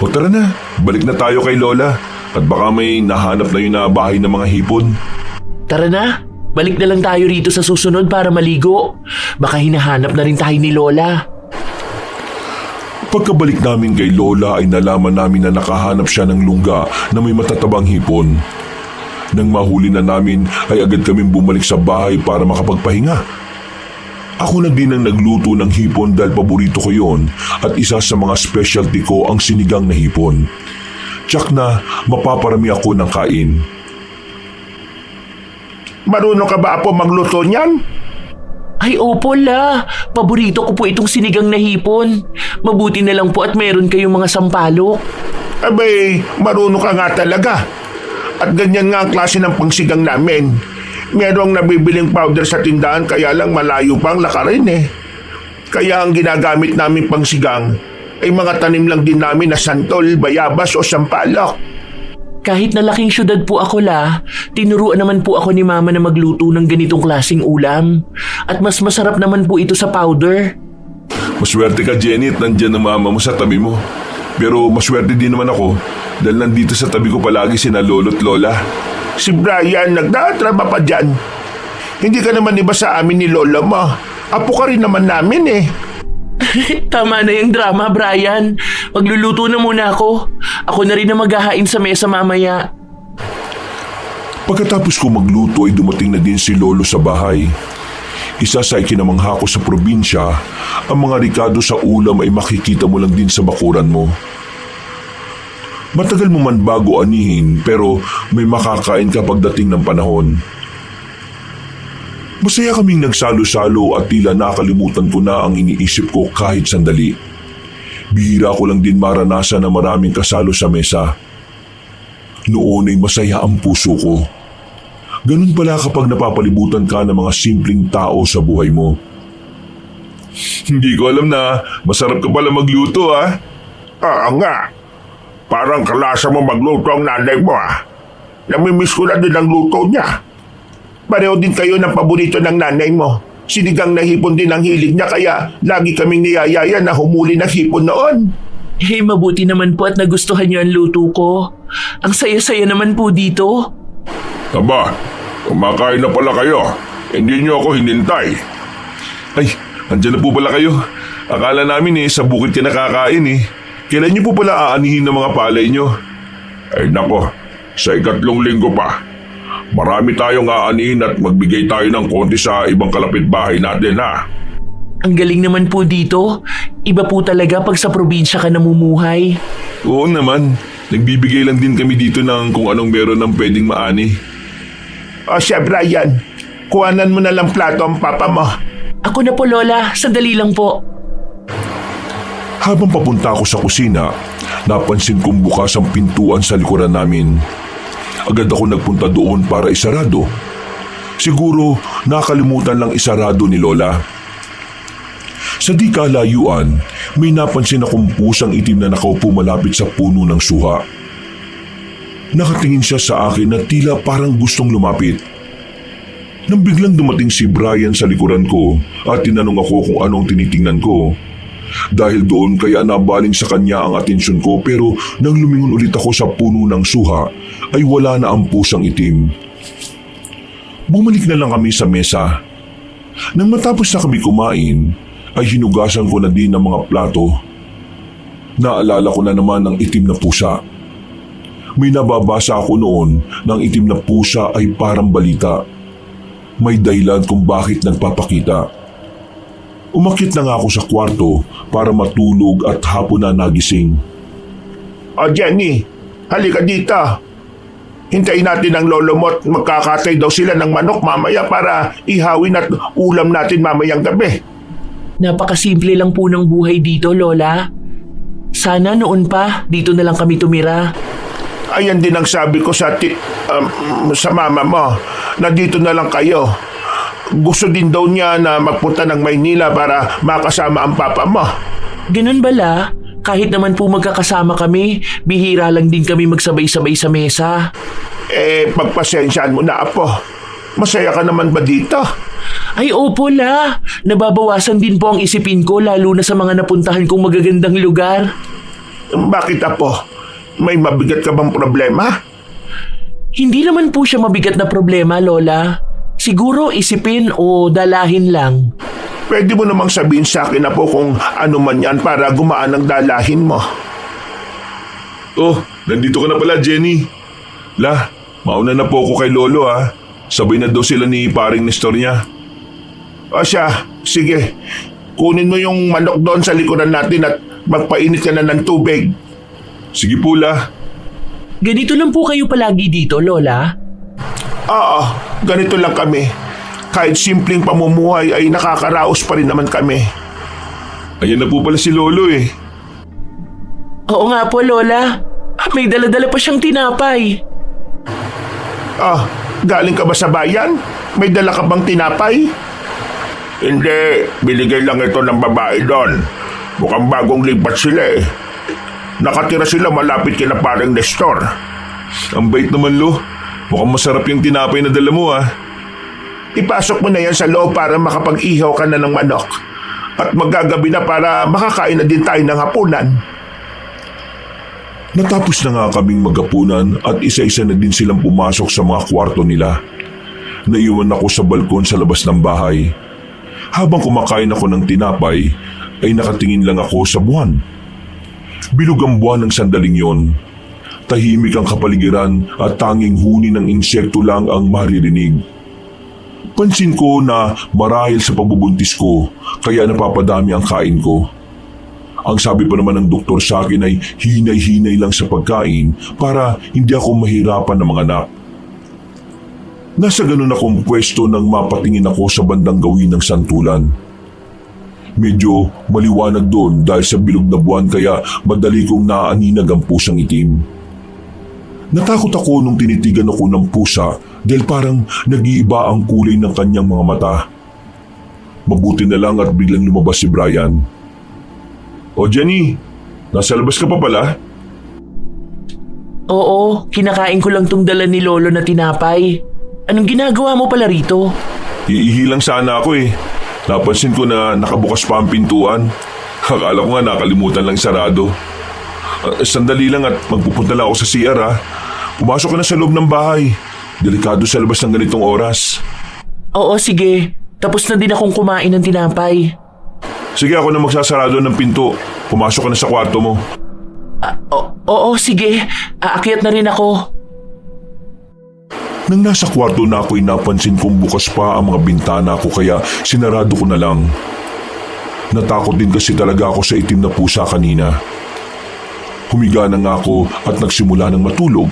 O tara na, balik na tayo kay Lola at baka may nahanap na yun na bahay ng mga hipon. Tara na, balik na lang tayo rito sa susunod para maligo. Baka hinahanap na rin tayo ni Lola. Pagkabalik namin kay Lola ay nalaman namin na nakahanap siya ng lungga na may matatabang hipon. Nang mahuli na namin ay agad kaming bumalik sa bahay para makapagpahinga. Ako na din ang nagluto ng hipon dahil paborito ko yon at isa sa mga specialty ko ang sinigang na hipon. Tsak na mapaparami ako ng kain. Marunong ka ba, Apo, magluto niyan? Ay opo la, paborito ko po itong sinigang na hipon. Mabuti na lang po at meron kayong mga sampalok. Abay, marunong ka nga talaga. At ganyan nga ang klase ng pangsigang namin. Merong nabibiling powder sa tindahan kaya lang malayo pang lakarin Kaya ang ginagamit namin pangsigang ay mga tanim lang din namin na santol, bayabas o sampalok. Kahit na laking syudad po ako la, tinuruan naman po ako ni Mama na magluto ng ganitong klaseng ulam. At mas masarap naman po ito sa powder. Maswerte ka, Jenny, at nandyan ang mama mo sa tabi mo. Pero maswerte din naman ako dahil nandito sa tabi ko palagi sina lolo at lola. Si Brian, nagdatraba pa dyan. Hindi ka naman iba sa amin ni Lola mo. Apo ka rin naman namin Tama na yung drama, Brian. Magluluto na muna ako. Ako na rin na maghahain sa mesa mamaya. Pagkatapos ko magluto ay dumating na din si Lolo sa bahay. Isa sa ikinamangha ko sa probinsya, ang mga rikado sa ulam ay makikita mo lang din sa bakuran mo. Matagal mo man bago anihin pero may makakain ka pagdating ng panahon. Masaya kaming nagsalo-salo at tila nakalimutan ko na ang iniisip ko kahit sandali. Bihira ko lang din maranasan na maraming kasalo sa mesa. Noon ay masaya ang puso ko. Ganun pala kapag napapalibutan ka ng mga simpleng tao sa buhay mo. Hindi ko alam na masarap ka pala magluto Oo nga. Parang kalasa mo magluto ang nanay mo Namimiss ko na din ang luto niya. Pareho din kayo ng paborito ng nanay mo. Sinigang na hipon din ang hilig niya kaya lagi kaming niyayaya na humuli ng hipon noon. Mabuti naman po at nagustuhan niyo ang luto ko. Ang saya-saya naman po dito. Aba, kumakain na pala kayo. Hindi niyo ako hinintay. Ay, andyan na po pala kayo. Akala namin sa bukid ka nakakain Kailan niyo po pala aanihin ng mga palay niyo? Ay nako, sa 3 linggo pa. Marami tayong aanihin at magbigay tayo ng konti sa ibang kalapitbahay natin Ang galing naman po dito. Iba po talaga pag sa probinsya ka namumuhay. Oo naman, nagbibigay lang din kami dito ng kung anong meron ng pwedeng maani. O siya, Brian, kuhanan mo na lang plato ang papa mo. Ako na po, Lola. Sandali lang po. Habang papunta ako sa kusina, napansin kong bukas ang pintuan sa likuran namin. Agad ako nagpunta doon para isarado. Siguro nakalimutan lang isarado ni Lola. Sa di kalayuan, may napansin akong pusang itim na nakaupo malapit sa puno ng suha. Nakatingin siya sa akin na tila parang gustong lumapit. Nang biglang dumating si Brian sa likuran ko at tinanong ako kung anong tinitingnan ko. Dahil doon kaya nabaling sa kanya ang atensyon ko, pero nang lumingon ulit ako sa puno ng suha ay wala na ang pusang itim. Bumalik na lang kami sa mesa. Nang matapos na kami kumain ay hinugasan ko na din ang mga plato. Naalala ko na naman ang itim na pusa. May nababasa ako noon na ang itim na pusa ay parang balita. May dahilan kung bakit nagpapakita. Umakyat na nga ako sa kwarto para matulog at hapon na nagising. O Jenny, halika dito. Hintayin natin ang lolo mo at magkakatay daw sila ng manok mamaya para ihawin at ulam natin mamayang gabi. Napakasimple lang po ng buhay dito, Lola. Sana noon pa, dito na lang kami tumira. Ayan din ang sabi ko sa mama mo, na dito na lang kayo. Gusto din daw niya na magpunta ng Maynila para makasama ang papa mo. Ganun bala? Kahit naman po magkakasama kami, bihira lang din kami magsabay-sabay sa mesa. Pagpasensyaan mo na, apo. Masaya ka naman ba dito? Ay opo la, nababawasan din po ang isipin ko lalo na sa mga napuntahan kong magagandang lugar. Bakit, apo? May mabigat ka bang problema? Hindi naman po siya mabigat na problema, Lola. Siguro isipin o dalahin lang. Pwede mo namang sabihin sa akin, apo, kung ano man yan para gumaan ang dalahin mo. Oh, nandito ka na pala, Jenny. La, mauna na po ako kay Lolo ha. Sabay na daw sila ni paring Nestor niya. O siya, sige. Kunin mo yung manok doon sa likuran natin at magpainit ka na ng tubig. Sige po, La. Ganito lang po kayo palagi dito, Lola? Oo, ganito lang kami. Kahit simpleng pamumuhay ay nakakaraos pa rin naman kami. Ayan na po pala si Lolo eh. Oo nga po, Lola. May dala-dala pa siyang tinapay. Galing ka ba sa bayan? May dala ka bang tinapay? Hindi, binigay lang ito ng babae doon. Mukhang bagong lipat sila eh. Nakatira sila malapit kina paring Nestor. Ang bait naman, Lo. Mukhang masarap yung tinapay na dala mo ah. Ipasok mo na yan sa loob para makapag-ihaw ka na ng manok. At magagabi na para makakain na din tayo ng hapunan. Natapos na nga kaming maghapunan at isa-isa na din silang pumasok sa mga kwarto nila. Naiwan ako sa balkon sa labas ng bahay. Habang kumakain ako ng tinapay, ay nakatingin lang ako sa buwan. Bilog ang buwan ng sandaling yon. Tahimik ang kapaligiran at tanging huni ng insekto lang ang maririnig. Pansin ko na marahil sa pagbubuntis ko, kaya napapadami ang kain ko. Ang sabi pa naman ng doktor sa akin ay hinay-hinay lang sa pagkain para hindi ako mahirapan ng mga anak. Nasa ganun akong pwesto nang mapatingin ako sa bandang gawin ng santulan. Medyo maliwanag doon dahil sa bilog na buwan kaya madali kong naaaninag ang pusang itim. Natakot ako nung tinitigan ako ng pusa dahil parang nag-iiba ang kulay ng kanyang mga mata. Mabuti na lang at biglang lumabas si Brian. O Jenny, nasa labas ka pa pala? Oo, kinakain ko lang tong dala ni Lolo na tinapay. Anong ginagawa mo pala rito? Iihi lang sana ako eh. Napansin ko na nakabukas pa ang pintuan. Akala ko nga nakalimutan lang sarado. Sandali lang at magpupunta lang ako sa CR ha. Pumasok ka na sa loob ng bahay. Delikado sa labas ng ganitong oras. Oo, sige. Tapos na din akong kumain ng tinapay. Sige, ako na magsasarado ng pinto. Pumasok ka na sa kwarto mo. Oo, sige. Aakyat na rin ako. Nang nasa kwarto na ako'y napansin kong bukas pa ang mga bintana ko kaya sinarado ko na lang. Natakot din kasi talaga ako sa itim na pusa kanina. Humiga na nga ako at nagsimula ng matulog.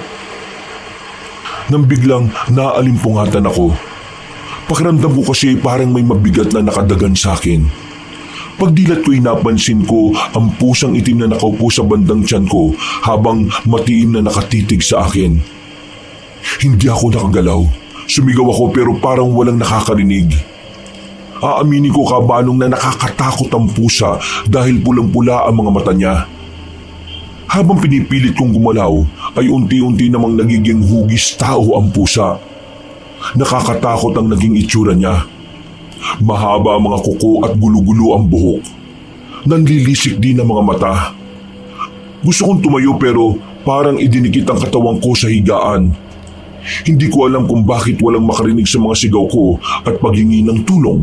Nang biglang naalimpungatan ako. Pakiramdam ko kasi parang may mabigat na nakadagan sa akin. Pagdilat ko'y napansin ko ang pusang itim na nakaupo sa bandang tiyan ko habang matiim na nakatitig sa akin. Hindi ako nakagalaw. Sumigaw ako pero parang walang nakakarinig. Aaminin ko kabanong na nakakatakot ang pusa dahil pulang-pula ang mga mata niya. Habang pinipilit kong gumalaw ay unti-unti namang nagiging hugis tao ang pusa. Nakakatakot ang naging itsura niya. Mahaba ang mga kuko at gulo-gulo ang buhok. Nanlilisik din ang mga mata. Gusto kong tumayo pero parang idinikit ang katawan ko sa higaan. Hindi ko alam kung bakit walang makarinig sa mga sigaw ko at paghingi ng tulong.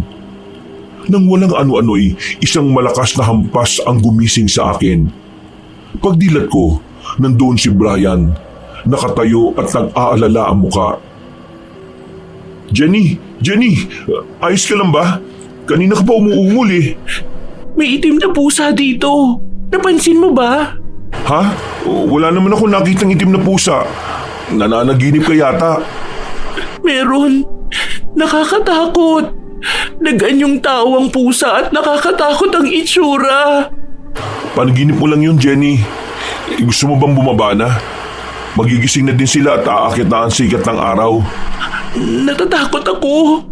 Nang walang ano-ano'y isang malakas na hampas ang gumising sa akin. Pagdilat ko, nandoon si Brian, nakatayo at nag-aalala ang muka. Jenny, ayos ka lang ba? Kanina ka pa umuungol eh. May itim na pusa dito. Napansin mo ba? Ha? Wala naman ako nakitang itim na pusa. Nananaginip ka yata. Meron. Nakakatakot. Naganyong tao ang pusa at nakakatakot ang itsura. Panaginip mo lang yun, Jenny. Gusto mo bang bumaba na? Magigising na din sila at aakit na ang sikat ng araw. Natatakot ako.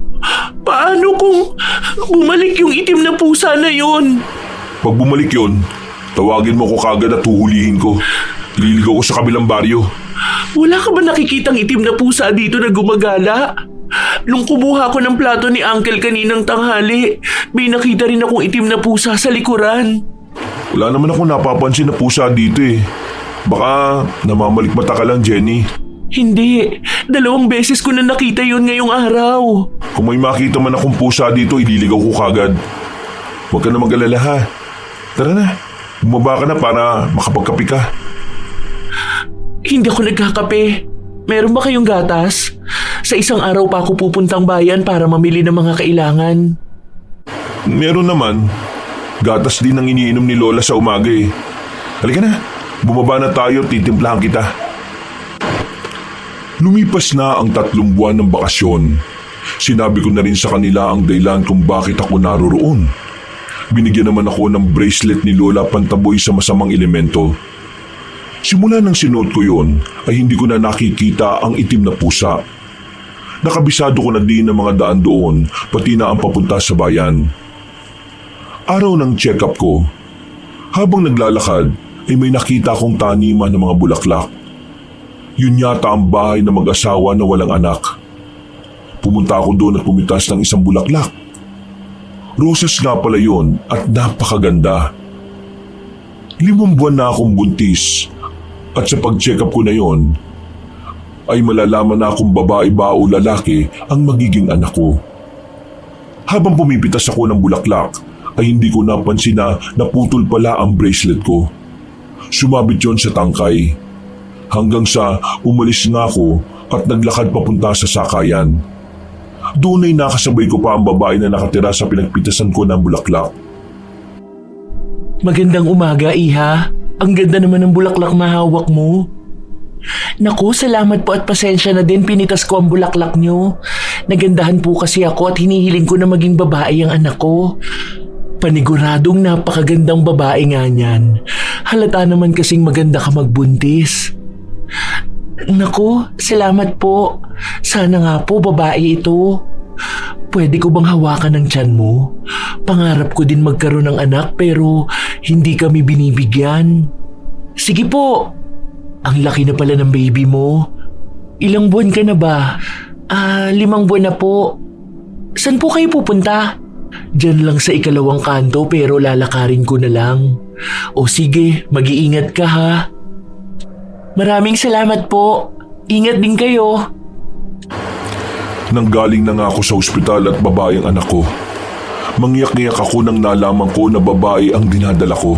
Paano kung bumalik yung itim na pusa na yon? Pag bumalik yun, tawagin mo ko kagad at huhulihin ko. Ililigaw ko sa kabilang baryo. Wala ka ba nakikitang itim na pusa dito na gumagala? Nung kumuha ko ng plato ni Uncle kaninang tanghali, may nakita rin akong itim na pusa sa likuran. Wala naman ako napapansin na pusa dito eh. Baka namamalikmata ka lang, Jenny. Hindi. 2 beses ko na nakita yon ngayong araw. Kung may makita man akong pusa dito, ililigaw ko kagad. Huwag ka na mag-alala ha. Tara na, bumaba ka na para makapagkape ka. Hindi ako nagkakape. Meron ba kayong gatas? Sa isang araw pa ako pupuntang bayan para mamili ng mga kailangan. Meron naman. Gatas din ang iniinom ni Lola sa umaga eh. Halika na, bumaba na tayo, titimplahan kita. Lumipas na ang 3 buwan ng bakasyon. Sinabi ko na rin sa kanila ang dahilan kung bakit ako naroroon. Binigyan naman ako ng bracelet ni Lola pantaboy sa masamang elemento. Simula nang sinuot ko yon ay hindi ko na nakikita ang itim na pusa. Nakabisado ko na din ang mga daan doon pati na ang papunta sa bayan. Araw ng check-up ko, habang naglalakad ay may nakita akong taniman ng mga bulaklak. Yun yata ang bahay ng mag-asawa na walang anak. Pumunta ako doon at pumitas ng isang bulaklak. Roses nga pala yun at napakaganda. 5 buwan na akong buntis at sa pag-check up ko na yon ay malalaman na akong babae ba o lalaki ang magiging anak ko. Habang pumipitas ako ng bulaklak ay hindi ko napansin na naputol pala ang bracelet ko. Sumabit yon sa tangkay. Hanggang sa umalis nga ako at naglakad papunta sa sakayan. Doon ay nakasabay ko pa ang babae na nakatira sa pinagpitasan ko ng bulaklak. Magandang umaga, Iha. Ang ganda naman ng bulaklak na hawak mo. Naku, salamat po at pasensya na din pinitas ko ang bulaklak nyo. Nagandahan po kasi ako at hinihiling ko na maging babae ang anak ko. Paniguradong napakagandang babae nga niyan. Halata naman kasing maganda ka magbuntis. Naku, salamat po. Sana nga po babae ito. Pwede ko bang hawakan ng tiyan mo? Pangarap ko din magkaroon ng anak pero hindi kami binibigyan. Sige po. Ang laki na pala ng baby mo. Ilang buwan ka na ba? 5 buwan na po. Saan po kayo pupunta? Diyan lang sa ikalawang kanto pero lalakarin ko na lang. O sige, mag-iingat ka ha. Maraming salamat po. Ingat din kayo. Nanggaling na nga ako sa ospital at babae ang anak ko. Mangyak-ngyak ako nang nalaman ko na babae ang dinadala ko.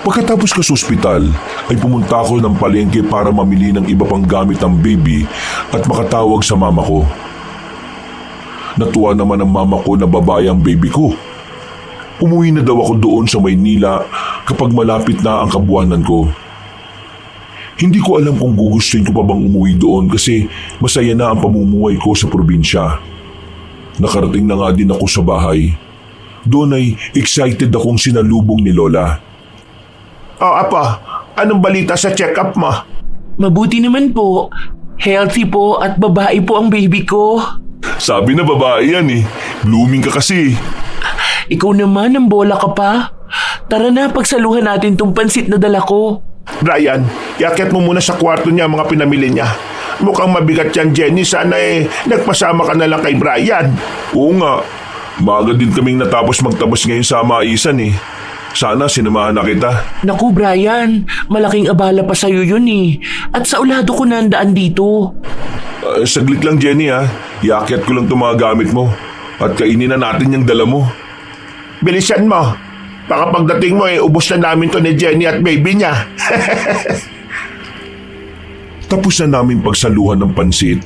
Pagkatapos ko sa ospital, ay pumunta ako ng palengke para mamili ng iba pang gamit ng baby at makatawag sa mama ko. Natuwa naman ang mama ko na babae ang baby ko. Umuwi na daw ako doon sa Maynila kapag malapit na ang kabuwanan ko. Hindi ko alam kung gugustuhin ko pa bang umuwi doon kasi masaya na ang pamumuhay ko sa probinsya. Nakarating na nga din ako sa bahay. Doon ay excited akong sinalubong ni Lola. Apo, anong balita sa check-up mo? Mabuti naman po. Healthy po at babae po ang baby ko. Sabi na babae yan eh. Blooming ka kasi. Ikaw naman, ang bola ka pa. Tara na, pagsaluhan natin tong pansit na dala ko. Brian, iakyat mo muna sa kwarto niya ang mga pinamili niya. Mukhang mabigat yan, Jenny. Sana nagpasama ka na lang kay Brian. Oo nga. Maaga din kaming natapos magtabos ngayon sa maisan eh. Sana sinamahan na kita. Naku, Brian, malaking abala pa sa'yo yun eh. At sa ulado ko na ang daan dito. Saglit lang Jenny ha. Iakyat ko lang itong mga gamit mo. At kainin na natin yung dala mo. Bilisan mo. Baka pagdating mo ubos na namin to ni Jenny at baby niya. Tapos na namin pagsaluhan ng pansit.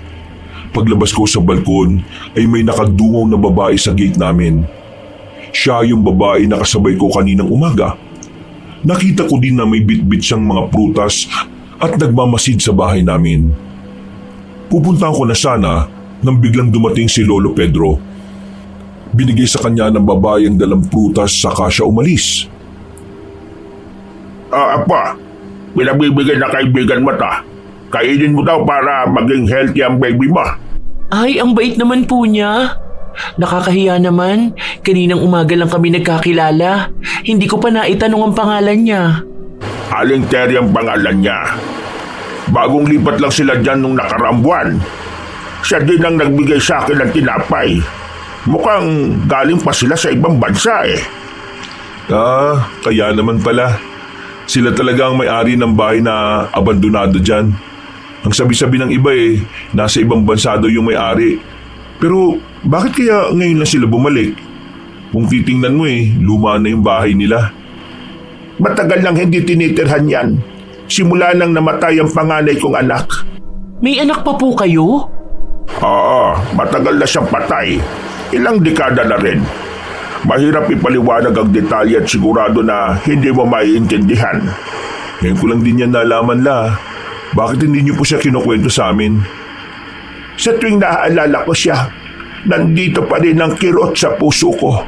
Paglabas ko sa balkon ay may nakadungaw na babae sa gate namin. Siya yung babae na kasabay ko kaninang umaga. Nakita ko din na may bitbit siyang mga prutas at nagmamasid sa bahay namin. Pupuntahan ko na sana nang biglang dumating si Lolo Pedro. Binigay sa kanya ng babae ang dalang prutas saka siya umalis. Apa, pinabibigay na kaibigan mo ta. Kainin mo daw para maging healthy ang baby mo. Ay, ang bait naman po niya. Nakakahiya naman. Kaninang umaga lang kami nagkakilala. Hindi ko pa naitanong ang pangalan niya. Aling Terry ang pangalan niya. Bagong lipat lang sila dyan nung nakaraang buwan. Siya din ang nagbigay sa akin ng tinapay. Mukhang galing pa sila sa ibang bansa eh. Kaya naman pala. Sila talaga ang may-ari ng bahay na abandonado dyan. Ang sabi-sabi ng iba nasa ibang bansa daw yung may-ari. Pero bakit kaya ngayon lang sila bumalik? Kung titingnan mo luma na yung bahay nila. Matagal nang hindi tinitirhan yan. Simula nang namatay ang panganay kong anak. May anak pa po kayo? Oo, matagal na siyang patay. Ilang dekada na rin. Mahirap ipaliwanag ang detalye at sigurado na hindi mo maiintindihan. Ngayon ko lang din yan nalaman la. Bakit hindi niyo po siya kinukwento sa amin? Sa tuwing naaalala ko siya, nandito pa rin ang kirot sa puso ko.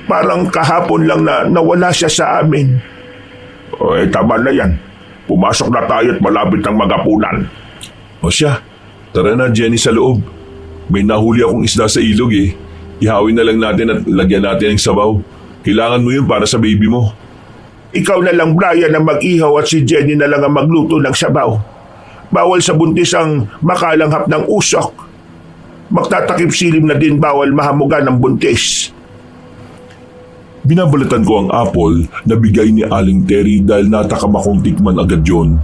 Parang kahapon lang na nawala siya sa amin. Tama na yan. Pumasok na tayo at malapit ang magapunan. O siya, tara na Jenny sa loob. May nahuli akong isda sa ilog Ihawin na lang natin at lagyan natin ng sabaw. Kailangan mo yun para sa baby mo. Ikaw na lang, Brian, ang mag-ihaw at si Jenny na lang ang magluto ng sabaw. Bawal sa buntis ang makalanghap ng usok. Magtatakip silim na din bawal mahamugan ng buntis. Binabalatan ko ang apple na bigay ni Aling Terry dahil natakam akong tikman agad yon.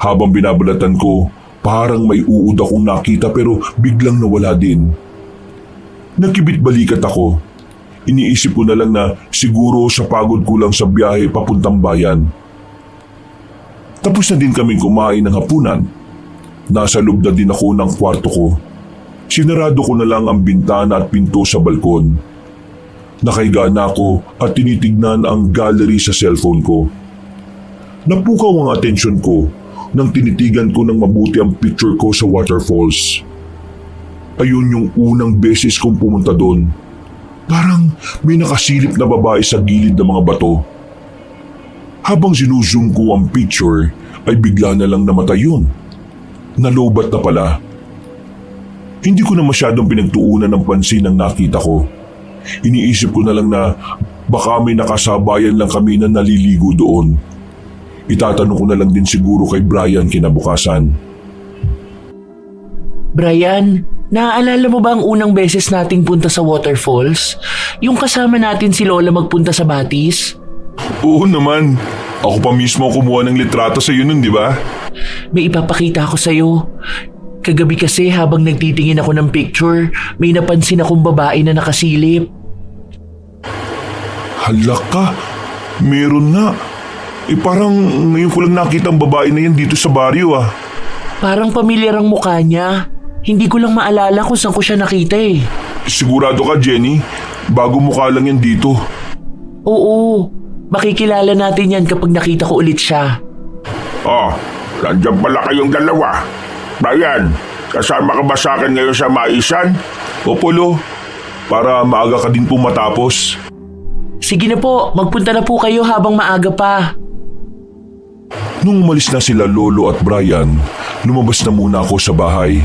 Habang binabalatan ko, parang may uod akong nakita pero biglang nawala din. Nagkibit balikat ako. Iniisip ko na lang na siguro sa pagod ko lang sa biyahe papuntang bayan. Tapos na din kaming kumain ng hapunan. Nasa loob na din ako ng kwarto ko. Sinarado ko na lang ang bintana at pinto sa balkon. Nakahiga na ako at tinitignan ang gallery sa cellphone ko. Napukaw ang atensyon ko nang tinitigan ko ng mabuti ang picture ko sa waterfalls. Ayun yung unang beses kong pumunta doon. Parang may nakasilip na babae sa gilid ng mga bato. Habang sinuzoom ko ang picture, ay bigla na lang namatay yun. Nalobat na pala. Hindi ko na masyadong pinagtuunan ng pansin ang nakita ko. Iniisip ko na lang na baka may nakasabayan lang kami na naliligo doon. Itatanong ko na lang din siguro kay Brian kinabukasan. Brian, naaalala mo ba ang unang beses nating punta sa waterfalls? Yung kasama natin si Lola magpunta sa Batis? Oo naman. Ako pa mismo kumuha ng litrato sa iyo nun, di ba? May ipapakita ako sa'yo. Kagabi kasi habang nagtitingin ako ng picture, may napansin akong babae na nakasilip. Hala ka, meron na. Parang ngayon ko lang nakita ang babae na yan dito sa baryo ah. Parang pamilyar ang mukha niya. Hindi ko lang maalala kung saan ko siya nakita Sigurado ka Jenny, bago mukha lang yan dito. Oo, makikilala natin yan kapag nakita ko ulit siya. Nandiyan pala kayong dalawa. Brian, kasama ka ba sa akin ngayon sa maisan? Opo Lo, para maaga ka din po matapos. Sige na po, magpunta na po kayo habang maaga pa. Nung umalis na sila Lolo at Brian, lumabas na muna ako sa bahay.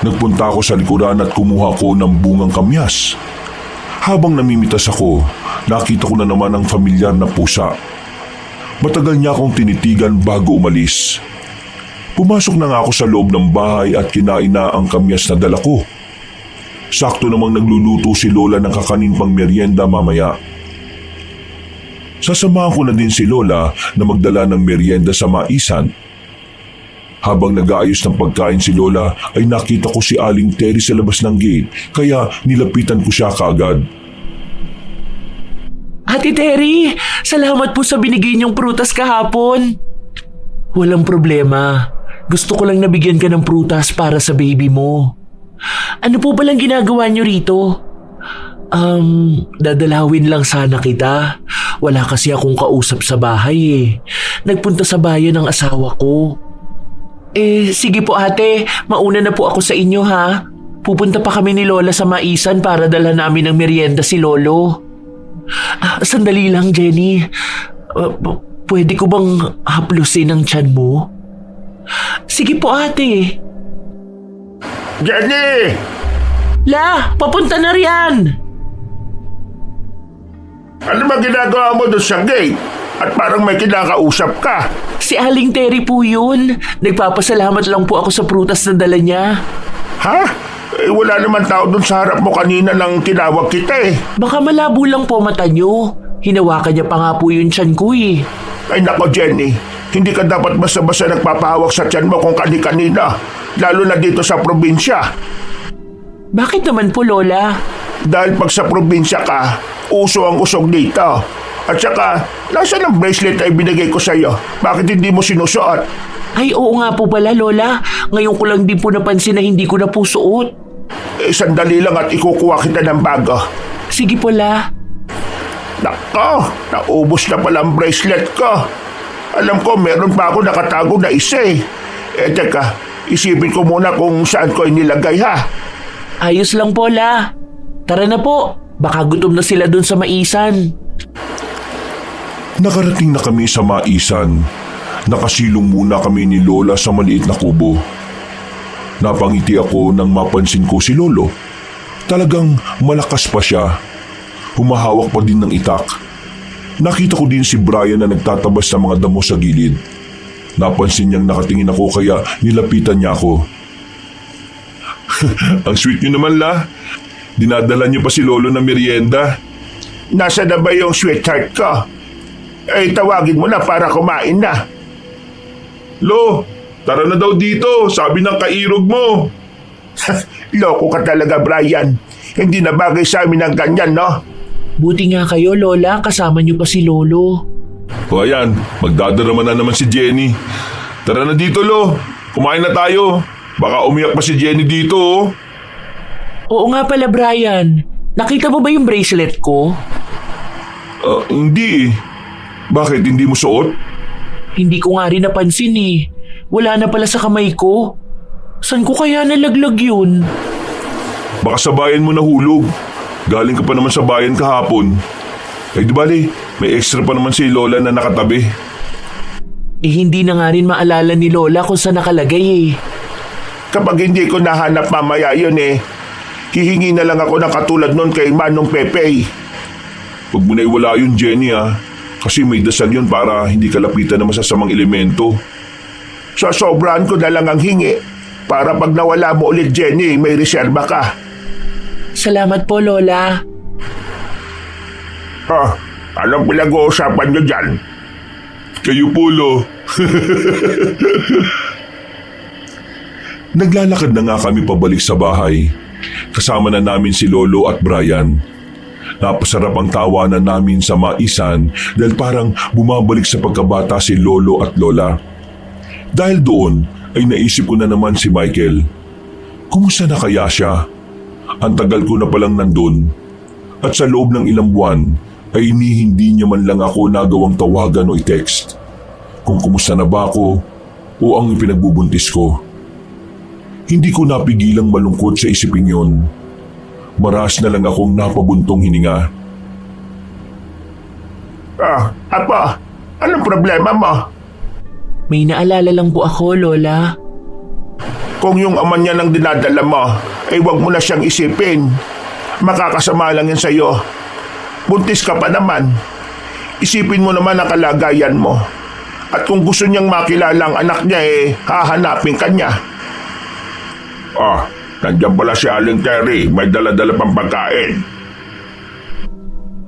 Nagpunta ako sa likuran at kumuha ko ng bungang kamyas. Habang namimitas ako, nakita ko na naman ang familiar na pusa. Matagal niya akong tinitigan bago umalis. Pumasok na nga ako sa loob ng bahay at kinain na ang kamyas na dala ko. Sakto namang nagluluto si Lola ng kakanin pang merienda mamaya. Sasamahan ko na din si Lola na magdala ng merienda sa maisan. Habang nag-aayos ng pagkain si Lola ay nakita ko si Aling Terry sa labas ng gate kaya nilapitan ko siya kaagad. Ate Terry, salamat po sa binigay niyong prutas kahapon. Walang problema. Gusto ko lang nabigyan ka ng prutas para sa baby mo. Ano po balang ginagawa niyo rito? Dadalawin lang sana kita. Wala kasi akong kausap sa bahay eh. Nagpunta sa bayan ng asawa ko. Sige po ate, mauna na po ako sa inyo ha. Pupunta pa kami ni Lola sa maisan para dalhan namin ng merienda si Lolo. Sandali lang Jenny. Pwede ko bang haplusin ang tiyan mo? Sige po ate. Jenny! La, papunta na riyan. Ano ba ginagawa mo doon sa gate? At parang may kinakausap ka. Si Aling Terry po yun. Nagpapasalamat lang po ako sa prutas na dala niya. Ha? Wala naman tao doon sa harap mo kanina nang tinawag kita eh. Baka malabo lang po mata niyo. Hinawakan niya pa nga po yung tiyan ko eh. Ay nako Jenny, hindi ka dapat basta-basta nagpapahawak sa tiyan mo kung kani-kanina. Lalo na dito sa probinsya. Bakit naman po Lola? Dahil pag sa probinsya ka, uso ang usog dito. At saka, nasa ng bracelet ay binigay ko sa'yo? Bakit hindi mo sinusuot? Ay oo nga po pala Lola. Ngayon ko lang din po napansin na hindi ko na po suot. Sandali lang at ikukuha kita ng bago. Sige po La. Nako, naubos na pala ang bracelet ko. Alam ko, meron pa ako nakatago na isa eh. Teka, isipin ko muna kung saan ko inilagay ha. Ayos lang po La. Tara na po. Baka gutom na sila dun sa maisan. Nakarating na kami sa maisan. Nakasilong muna kami ni Lola sa maliit na kubo. Napangiti ako nang mapansin ko si Lolo. Talagang malakas pa siya. Humahawak pa din ng itak. Nakita ko din si Brian na nagtatabas ng mga damo sa gilid. Napansin niyang nakatingin ako kaya nilapitan niya ako. Ang sweet niyo naman La. Dinadala niyo pa si Lolo ng merienda. Nasa na ba yung sweetheart ko? Tawagin mo na para kumain na. Lo, tara na daw dito, sabi ng kairog mo. Loko ka talaga, Brian. Hindi na bagay sa amin ang ganyan, no? Buti nga kayo Lola, kasama niyo pa si Lolo. O ayan, magdadarama na naman si Jenny. Tara na dito Lo, kumain na tayo. Baka umiyak pa si Jenny dito oh. Oo nga pala Brian. Nakita mo ba yung bracelet ko? Hindi eh. Bakit, hindi mo suot? Hindi ko nga rin napansin eh. Wala na pala sa kamay ko. Saan ko kaya nalaglag yun? Baka sa bayan mo nahulog. Galing ka pa naman sa bayan kahapon. Di bali, may extra pa naman si Lola na nakatabi. Hindi na nga rin maalala ni Lola kung saan nakalagay eh. Kapag hindi ko nahanap mamaya yun hihingi na lang ako ng katulad nun kay Manong Pepe. Huwag mo na iwala yun Jenny ah. Kasi may dasal yun para hindi ka lapitan ng masasamang elemento. Sosobrahan ko na lang ang hingi para pag nawala mo ulit Jenny, may reserba ka. Salamat po Lola. Anong pinag-uusapan nyo dyan? Kayo po Lo. Naglalakad na nga kami pabalik sa bahay. Kasama na namin si Lolo at Brian. Napasarap ang tawanan namin sa maisan dahil parang bumabalik sa pagkabata si Lolo at Lola. Dahil doon ay naisip ko na naman si Michael. Kumusta na kaya siya? Ang tagal ko na palang nandun. At sa loob ng ilang buwan ay hindi niya man lang ako nagawang tawagan o i-text. Kung kumusta na ba ako o ang ipinagbubuntis ko. Hindi ko napigilang malungkot sa isipin yon. Maras na lang akong napabuntong hininga. Apo, anong problema mo? May naalala lang po ako, Lola. Kung yung ama niya nang dinadala mo, ay huwag mo na siyang isipin. Makakasama lang yan sa'yo. Buntis ka pa naman. Isipin mo naman ang kalagayan mo. At kung gusto niyang makilala ang anak niya, hahanapin ka niya. Ah, nandiyan pala si Aling Terry. May dala-dala pang pagkain.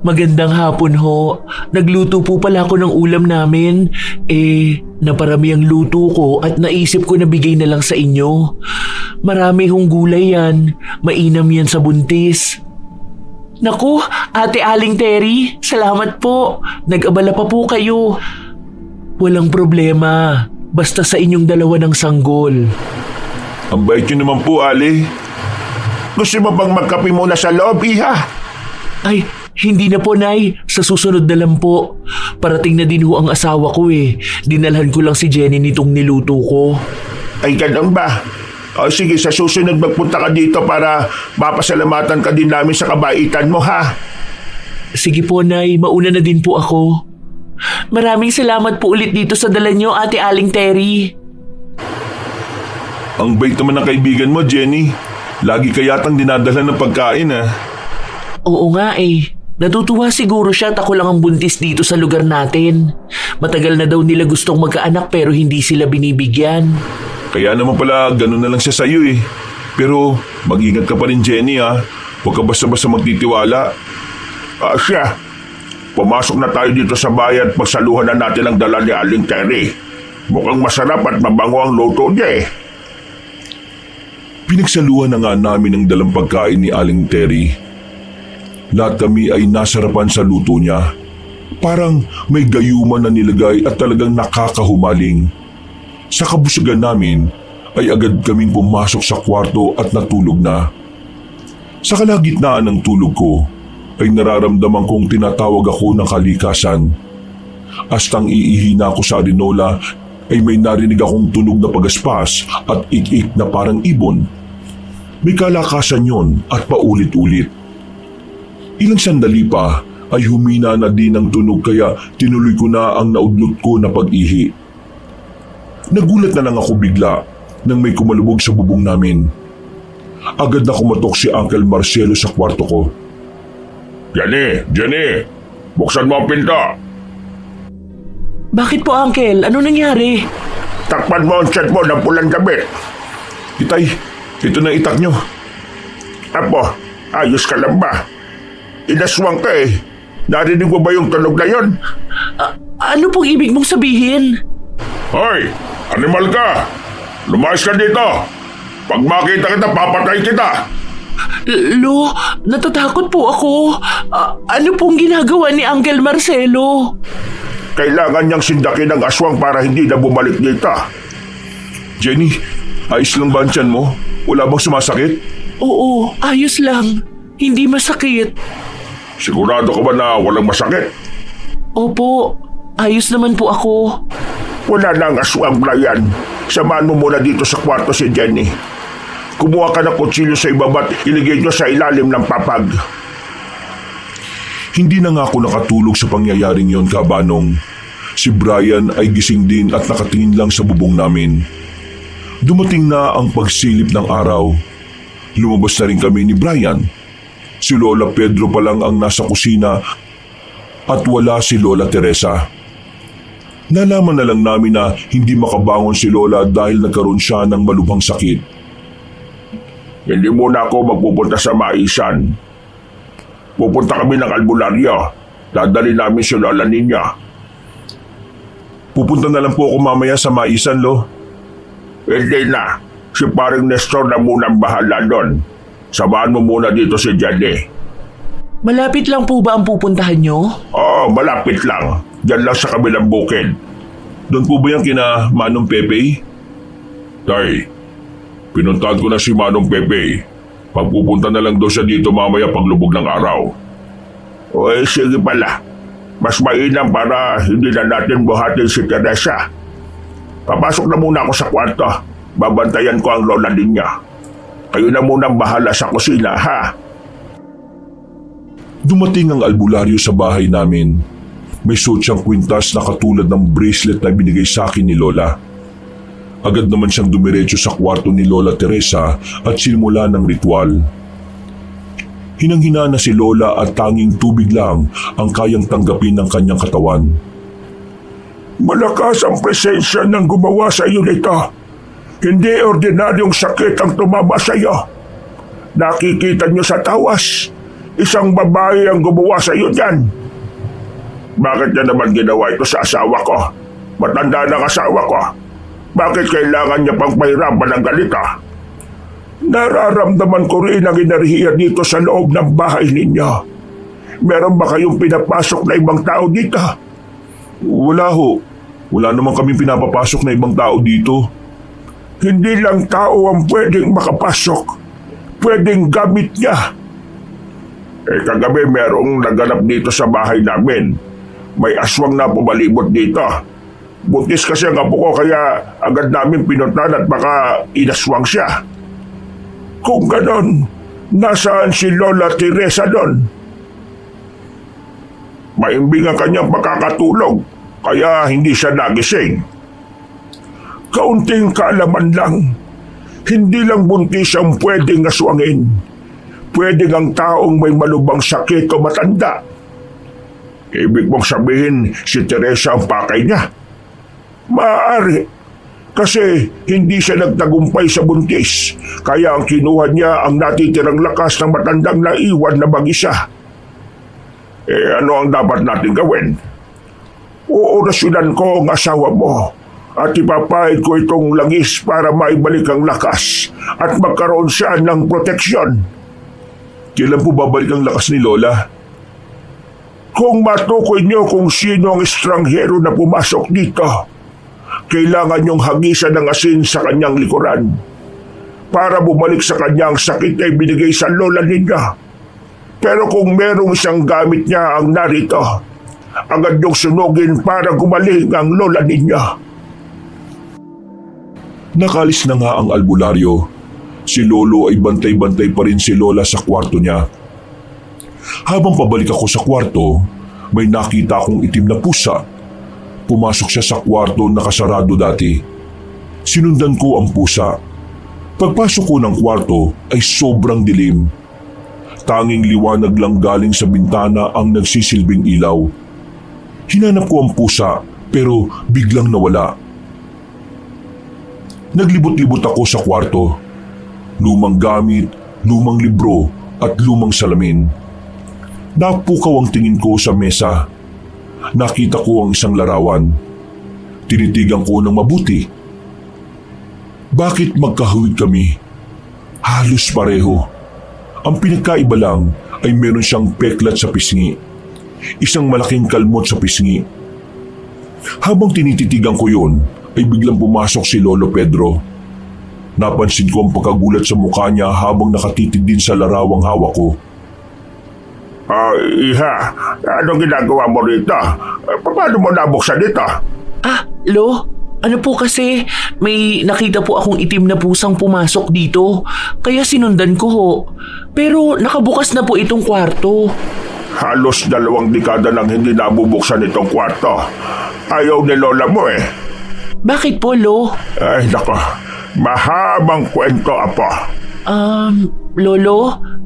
Magandang hapon ho. Nagluto po pala ako ng ulam namin. Naparami ang luto ko at naisip ko na bigay na lang sa inyo. Marami hong gulay yan. Mainam yan sa buntis. Naku, Ate Aling Terry, salamat po. Nag-abala pa po kayo. Walang problema. Basta sa inyong dalawa ng sanggol. Ang bait niyo naman po, Ali. Gusto mo bang magkape muna sa loob, iha? Ay, hindi na po, Nay. Sa susunod na lang po. Parating na din ho ang asawa ko eh. Dinalhan ko lang si Jenny nitong niluto ko. Ay, ganun ba? O sige, sa susunod magpunta ka dito para mapasalamatan ka din namin sa kabaitan mo, ha? Sige po, Nay. Mauna na din po ako. Maraming salamat po ulit dito sa dala nyo, Ate Aling Terry. Ang bait naman ng kaibigan mo, Jenny. Lagi ka yatang dinadala ng pagkain, ah. Oo nga eh. Natutuwa siguro siya at ako lang ang buntis dito sa lugar natin. Matagal na daw nila gustong magkaanak pero hindi sila binibigyan. Kaya naman pala, ganun na lang siya sa'yo eh. Pero mag-ingat ka pa rin, Jenny, ah. Huwag ka basta-basta magtitiwala. Siya, pumasok na tayo dito sa bayan at pagsaluhan na natin ang dala ni Aling Terry. Mukhang masarap at mabango ang luto niya eh. Pinagsaluhan na nga namin ang dalang pagkain ni Aling Terry. Lahat kami ay nasarapan sa luto niya. Parang may gayuman na nilagay at talagang nakakahumaling. Sa kabusagan namin ay agad kaming pumasok sa kwarto at natulog na. Sa kalagitnaan ng tulog ko ay nararamdaman kong tinatawag ako ng kalikasan. Hastang iihi na ako sa arinola ay may narinig akong tunog na pagaspas at ik-ik na parang ibon. May kalakasan yon at paulit-ulit. Ilang sandali pa ay humina na din ang tunog kaya tinuloy ko na ang naudlot ko na pag-ihi. Nagulat na lang ako bigla nang may kumalubog sa bubong namin. Agad na kumatok si Uncle Marcelo sa kwarto ko. Jenny! Buksan mo ang pinto! Bakit po, Uncle? Ano nangyari? Takpan mo ang chat mo ng pulang gabi. Itay, ito na itak nyo. Apo, ayos ka lang ba? Inaswang ka eh. Narinig mo ba yung tunog na yon? Ano pong ibig mong sabihin? Hoy! Animal ka! Lumayas ka dito! Pag makita kita, papatay kita! Lo, natatakot po ako. Ano pong ginagawa ni Uncle Marcelo? Kailangan niyang sindakin ang aswang para hindi na bumalik dito. Jenny, ayos lang ba ang tiyan mo? Wala bang sumasakit? Oo, ayos lang. Hindi masakit. Sigurado ka ba na walang masakit? Opo, ayos naman po ako. Wala na ang aswang, Brian. Samahan mo muna dito sa kwarto si Jenny. Kumuha ka ng kutsilyo sa ibaba at iligay nyo sa ilalim ng papag. Hindi na nga ako nakatulog sa pangyayaring yon, kabanong. Si Brian ay gising din at nakatingin lang sa bubong namin. Dumating na ang pagsilip ng araw. Lumabas na rin kami ni Brian. Si Lola Pedro pa lang ang nasa kusina at wala si Lola Teresa. Nalaman na lang namin na hindi makabangon si Lola dahil nagkaroon siya ng malubhang sakit. Hindi muna ako magpupunta sa Maisan. Pupunta kami ng albularyo. Dadali namin si Lola Ninya. Pupunta na lang po ako mamaya sa Maisan, Lo. Hindi na. Si paring Nestor na munang bahala doon. Samahan mo muna dito si Jenny. Malapit lang po ba ang pupuntahan nyo? Oo, malapit lang. Diyan lang sa kabilang bukid. Doon po ba yung kina Manong Pepe? Tay, pinuntahan ko na si Manong Pepe. Pagpupunta na lang daw siya dito mamaya paglubog ng araw. O sige pala. Mas mainam para hindi na natin buhatin si Teresa. Papasok na muna ako sa kwarto. Babantayan ko ang lola niya. Kayo na munang bahala sa kusina, ha? Dumating ang albularyo sa bahay namin. May suot siyang kwintas na katulad ng bracelet na binigay sa akin ni Lola. Agad naman siyang dumiretso sa kwarto ni Lola Teresa at sinimula ng ritual. Hinang-hina na si Lola at tanging tubig lang ang kayang tanggapin ng kanyang katawan. Malakas ang presensya ng gumawa sa iyo nito. Hindi ordinaryong sakit ang tumama sa iyo. Nakikita niyo sa tawas, isang babae ang gumawa sa iyo dyan. Bakit niya naman ginawa ito sa asawa ko? Matanda ng asawa ko. Bakit kailangan niya pang pahirapan ng ganito? Nararamdaman ko rin ang enerhiya dito sa loob ng bahay ninyo. Meron ba kayong pinapasok na ibang tao dito? Wala ho. Wala naman kaming pinapapasok na ibang tao dito. Hindi lang tao ang pwedeng makapasok. Pwedeng gamit niya. Kagabi merong naganap dito sa bahay namin. May aswang na pumalibot dito. Buntis kasi ang apo ko kaya agad namin pinuntan at baka inaswang siya. Kung ganon, nasaan si Lola Teresa doon? Maimbing ang kanyang pagkakatulog kaya hindi siya nagising. Kaunting kaalaman lang, hindi lang buntis ang pwedeng aswangin. Pwedeng ang taong may malubang sakit o matanda. Ibig mong sabihin si Teresa ang pakay niya? Maaari, kasi hindi siya nagtagumpay sa buntis, kaya ang kinuha niya ang natitirang lakas ng matandang naiwan na mag-isa. Ano ang dapat natin gawin? Uorasyonan ko ang asawa mo at ipapahid ko itong langis para maibalik ang lakas at magkaroon siya ng proteksyon. Kailan po babalik ang lakas ni Lola? Kung matukoy niyo kung sino ang estranghero na pumasok dito, kailangan niyong hagisan ng asin sa kanyang likuran para bumalik sa kanyang sakit na ibinigay sa lola ninyo. Pero kung merong isang gamit niya ang narito, agad niyong sunugin para gumaling ang lola ninyo. Nakalis na nga ang albularyo. Si Lolo ay bantay-bantay pa rin si Lola sa kwarto niya. Habang pabalik ako sa kwarto, may nakita akong itim na pusa. Pumasok siya sa kwarto na nakasarado dati. Sinundan ko ang pusa. Pagpasok ko ng kwarto ay sobrang dilim. Tanging liwanag lang galing sa bintana ang nagsisilbing ilaw. Hinanap ko ang pusa pero biglang nawala. Naglibot-libot ako sa kwarto. Lumang gamit, lumang libro at lumang salamin. Napukaw ang tingin ko sa mesa. Nakita ko ang isang larawan. Tinitigan ko ng mabuti. Bakit magkahawig kami? Halos pareho. Ang pinagkaiba lang ay meron siyang peklat sa pisngi. Isang malaking kalmot sa pisngi. Habang tinititigan ko yun, ay biglang pumasok si Lolo Pedro. Napansin ko ang pagkagulat sa mukha niya habang nakatitig din sa larawang hawak ko. Iha, anong ginagawa mo rito? Paano mo nabuksan dito? Lo, ano po kasi, may nakita po akong itim na pusang pumasok dito, kaya sinundan ko ho. Pero nakabukas na po itong kwarto. Halos 2 dekada nang hindi nabubuksan itong kwarto. Ayaw ni Lola mo eh. Bakit po, Lo? Ay, nako. Mahabang kwento, Apo. Lolo,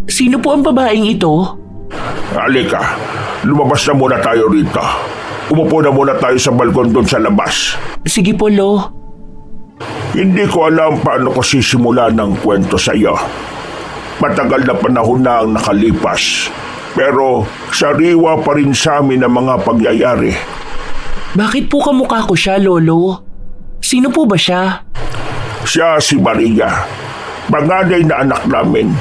sino po ang babaeng ito? Halika, lumabas na muna tayo rito. Umupo na muna tayo sa balkon doon sa labas. Sige po, Lo. Hindi ko alam paano ko sisimula ng kwento sa iyo. Matagal na panahon na ang nakalipas. Pero sariwa pa rin sa amin ang mga pangyayari. Bakit po kamukha ko siya, Lolo? Sino po ba siya? Siya si Maria, panganay na anak namin.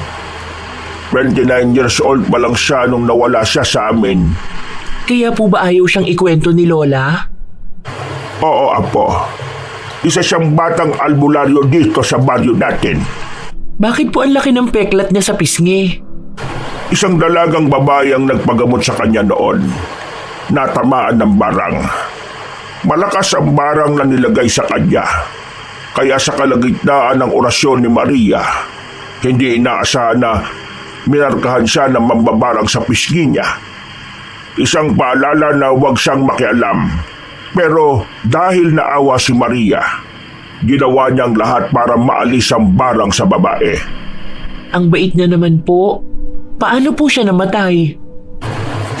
29 years old pa lang siya nung nawala siya sa amin. Kaya po ba ayaw siyang ikwento ni Lola? Oo, Apo. Isa siyang batang albularyo dito sa baryo natin. Bakit po ang laki ng peklat niya sa pisngi? Isang dalagang babae ang nagpagamot sa kanya noon. Natamaan ng barang. Malakas ang barang na nilagay sa kanya. Kaya sa kalagitnaan ng orasyon ni Maria, hindi inaasahan na minarkahan siya ng mambabarang sa pisngi niya. Isang paalala na huwag siyang makialam. Pero dahil naawa si Maria, ginawa niyang lahat para maalis ang barang sa babae. Ang bait niya naman po. Paano po siya namatay?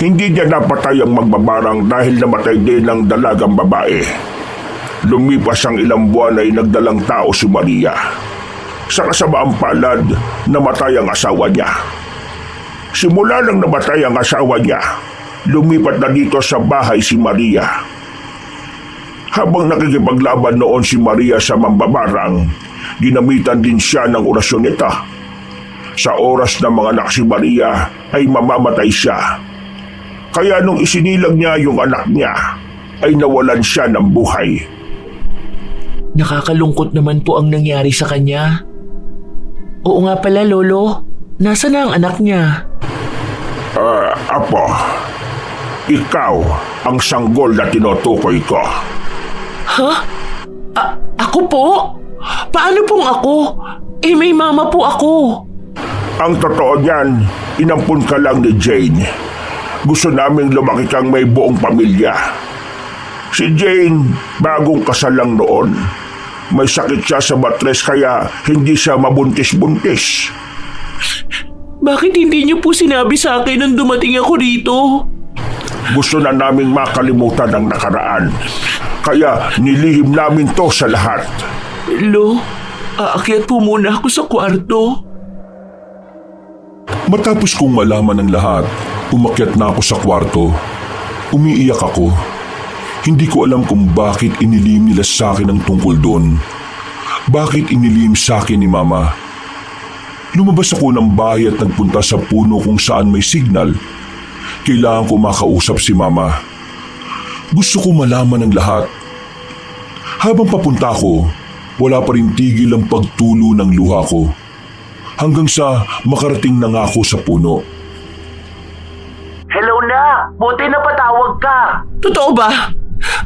Hindi niya napatay ang magbabarang dahil namatay din ang dalagang babae. Lumipas ang ilang buwan ay nagdalang tao si Maria. Sa kasamaang palad, namatay ang asawa niya. Simula nang namatay ang asawa niya, lumipat na dito sa bahay si Maria. Habang nakikipaglaban noon si Maria sa mambabarang, ginamitan din siya ng orasyon nito. Sa oras na mga anak si Maria ay mamamatay siya. Kaya nung isinilang niya yung anak niya, ay nawalan siya ng buhay. Nakakalungkot naman po ang nangyari sa kanya. Oo nga pala, Lolo. Nasaan na ang anak niya? Apo, ikaw ang sanggol na tinutukoy ko. Ha? Ako po? Paano pong ako? Eh may mama po ako. Ang totoo niyan, inampun ka lang ni Jane. Gusto naming lumaki kang may buong pamilya. Si Jane, bagong kasal lang noon. May sakit siya sa matres kaya hindi siya mabuntis-buntis. Bakit hindi niyo po sinabi sa akin nung dumating ako rito? Gusto na naming makalimutan ang nakaraan. Kaya nilihim namin to sa lahat. Lo, aakyat po muna ako sa kwarto. Matapos kong malaman ang lahat, umakyat na ako sa kwarto. Umiiyak ako. Hindi ko alam kung bakit inilim nila sa akin ang tungkol doon. Bakit inilim sa akin ni Mama? Lumabas ako ng bahay at nagpunta sa puno kung saan may signal. Kailangan ko makausap si Mama. Gusto ko malaman ang lahat. Habang papunta ko, wala pa rin tigil ang pagtulo ng luha ko. Hanggang sa makarating na nga ako sa puno. Hello na! Buti na patawag ka! Totoo ba?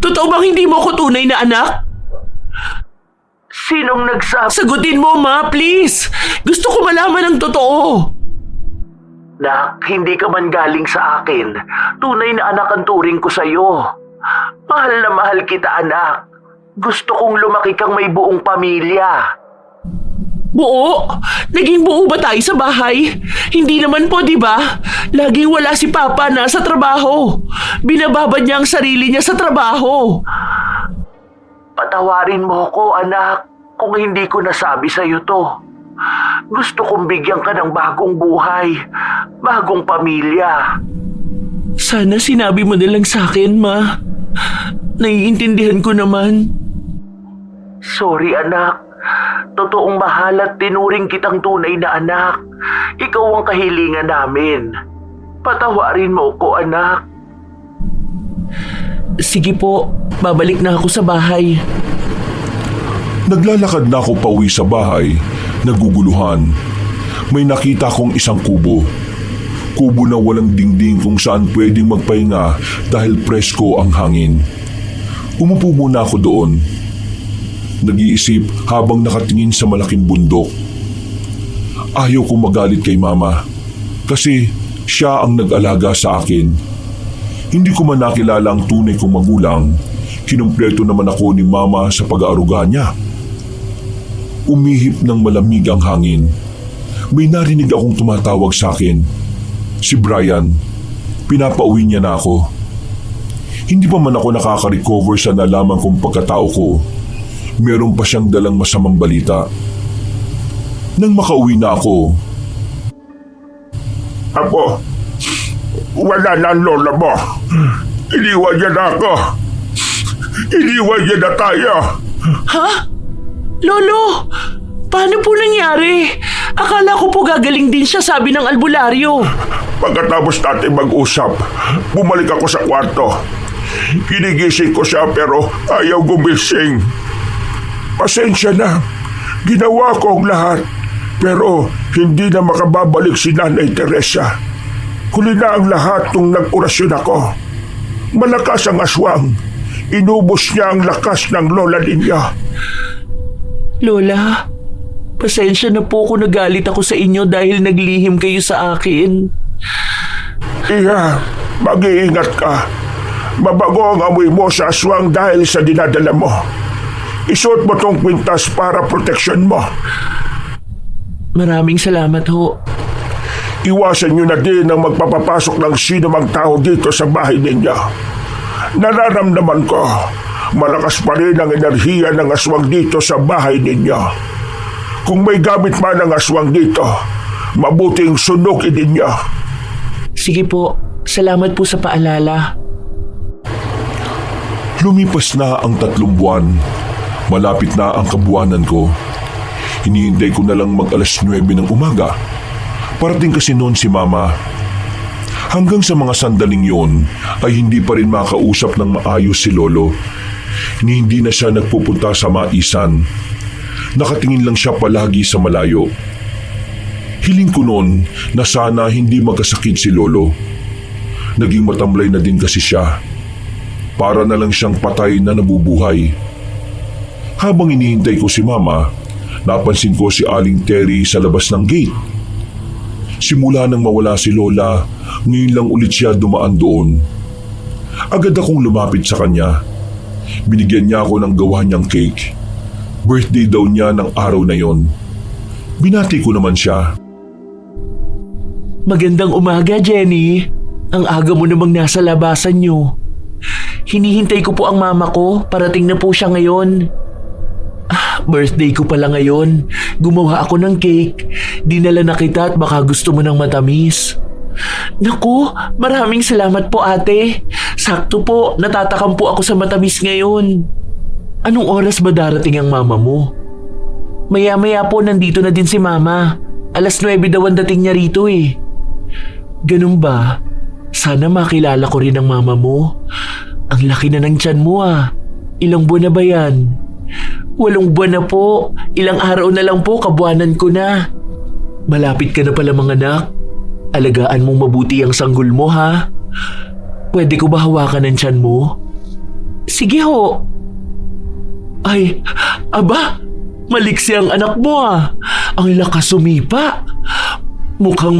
Totoo bang hindi mo ako tunay na anak? Sinong nagsabi? Sagutin mo, Ma, please! Gusto ko malaman ang totoo! Nak, hindi ka man galing sa akin. Tunay na anak ang turing ko sa'yo. Mahal na mahal kita, anak. Gusto kong lumaki kang may buong pamilya. Buo? Naging buo ba tayo sa bahay? Hindi naman po, di ba? Laging wala si Papa, nasa trabaho. Binababad niya ang sarili niya sa trabaho. Patawarin mo ko, anak, kung hindi ko nasabi sa'yo to. Gusto kong bigyan ka ng bagong buhay, bagong pamilya. Sana sinabi mo na lang sa akin, Ma. Naiintindihan ko naman. Sorry, anak. Totoong mahal at tinuring kitang tunay na anak. Ikaw ang kahilingan namin. Patawarin mo ko, anak. Sige po, babalik na ako sa bahay. Naglalakad na ako pauwi sa bahay, naguguluhan. May nakita kong isang kubo. Kubo na walang dingding kung saan pwedeng magpahinga dahil presko ang hangin. Umupo muna ako doon. Nag-iisip habang nakatingin sa malaking bundok. Ayaw kong magalit kay Mama kasi siya ang nag-alaga sa akin. Hindi ko man nakilala ang tunay kong magulang. Kinumpleto naman ako ni Mama sa pag-aaruga niya. Umihip ng malamig ang hangin. May narinig akong tumatawag sa akin. Si Brian. Pinapauwi niya na ako. Hindi pa man ako nakaka-recover sa nalaman kong pagkatao ko. Meron pa siyang dalang masamang balita. Nang makauwi na ako. Apo, wala na ang lola mo. Iniwan niya na ako. Iniwan niya na tayo. Ha? Lolo, paano po nangyari? Akala ko po gagaling din siya, sabi ng albularyo. Pagkatapos natin mag-usap, bumalik ako sa kwarto. Ginigising ko siya pero ayaw gumising. Pasensya na. Ginawa ko ang lahat. Pero hindi na makababalik si Nanay Teresa. Huli na ang lahat nung nag-orasyon ako. Malakas ang aswang. Inubos niya ang lakas ng lola ninyo. Lola, pasensya na po kung nagalit ako sa inyo dahil naglihim kayo sa akin. Iya, Mag-iingat ka. Mabago ang amoy mo sa aswang dahil sa dinadala mo. Isuot mo tong kwintas para proteksyon mo. Maraming salamat ho. Iwasan nyo na din ang magpapapasok ng sino mang tao dito sa bahay ninyo. Nararamdaman ko, malakas pa rin ang enerhiya ng aswang dito sa bahay ninyo. Kung may gamit man ang aswang dito, mabuting sunugin ninyo. Sige po, salamat po sa paalala. Lumipas na ang 3 buwan. Malapit na ang kabuwanan ko. Hinihintay ko na lang mag-alas 9 ng umaga. Parating kasi noon si Mama. Hanggang sa mga sandaling yon ay hindi pa rin makausap ng maayos si Lolo. Hindi na siya nagpupunta sa maisan. Nakatingin lang siya palagi sa malayo. Hiling ko noon na sana hindi magkasakit si Lolo. Naging matamlay na din kasi siya. Para na lang siyang patay na nabubuhay. Habang inihintay ko si Mama, napansin ko si Aling Terry sa labas ng gate. Simula nang mawala si Lola, ngayon lang ulit siya dumaan doon. Agad akong lumapit sa kanya. Binigyan niya ako ng gawa niyang cake. Birthday daw niya ng araw na yon. Binati ko naman siya. Magandang umaga, Jenny. Ang aga mo namang nasa labasan niyo. Hinihintay ko po ang mama ko. Parating na po siya ngayon. Birthday ko pala ngayon. Gumawa ako ng cake. Dinala na kita at baka gusto mo ng matamis. Naku, maraming salamat po ate. Sakto po, natatakam po ako sa matamis ngayon. Anong oras ba darating ang mama mo? Maya-maya po nandito na din si mama. Alas 9 daw ang dating niya rito eh. Ganun ba? Sana makilala ko rin ang mama mo. Ang laki na ng tiyan mo ah. Ilang buwan na ba yan? 8 buwan na po. Ilang araw na lang po, kabuwanan ko na. Malapit ka na pala mga anak. Alagaan mong mabuti ang sanggol mo ha. Pwede ko ba hawakan ang tiyan mo? Sige ho. Ay, aba, maliksi ang anak mo ah. Ang lakas sumipa. Mukhang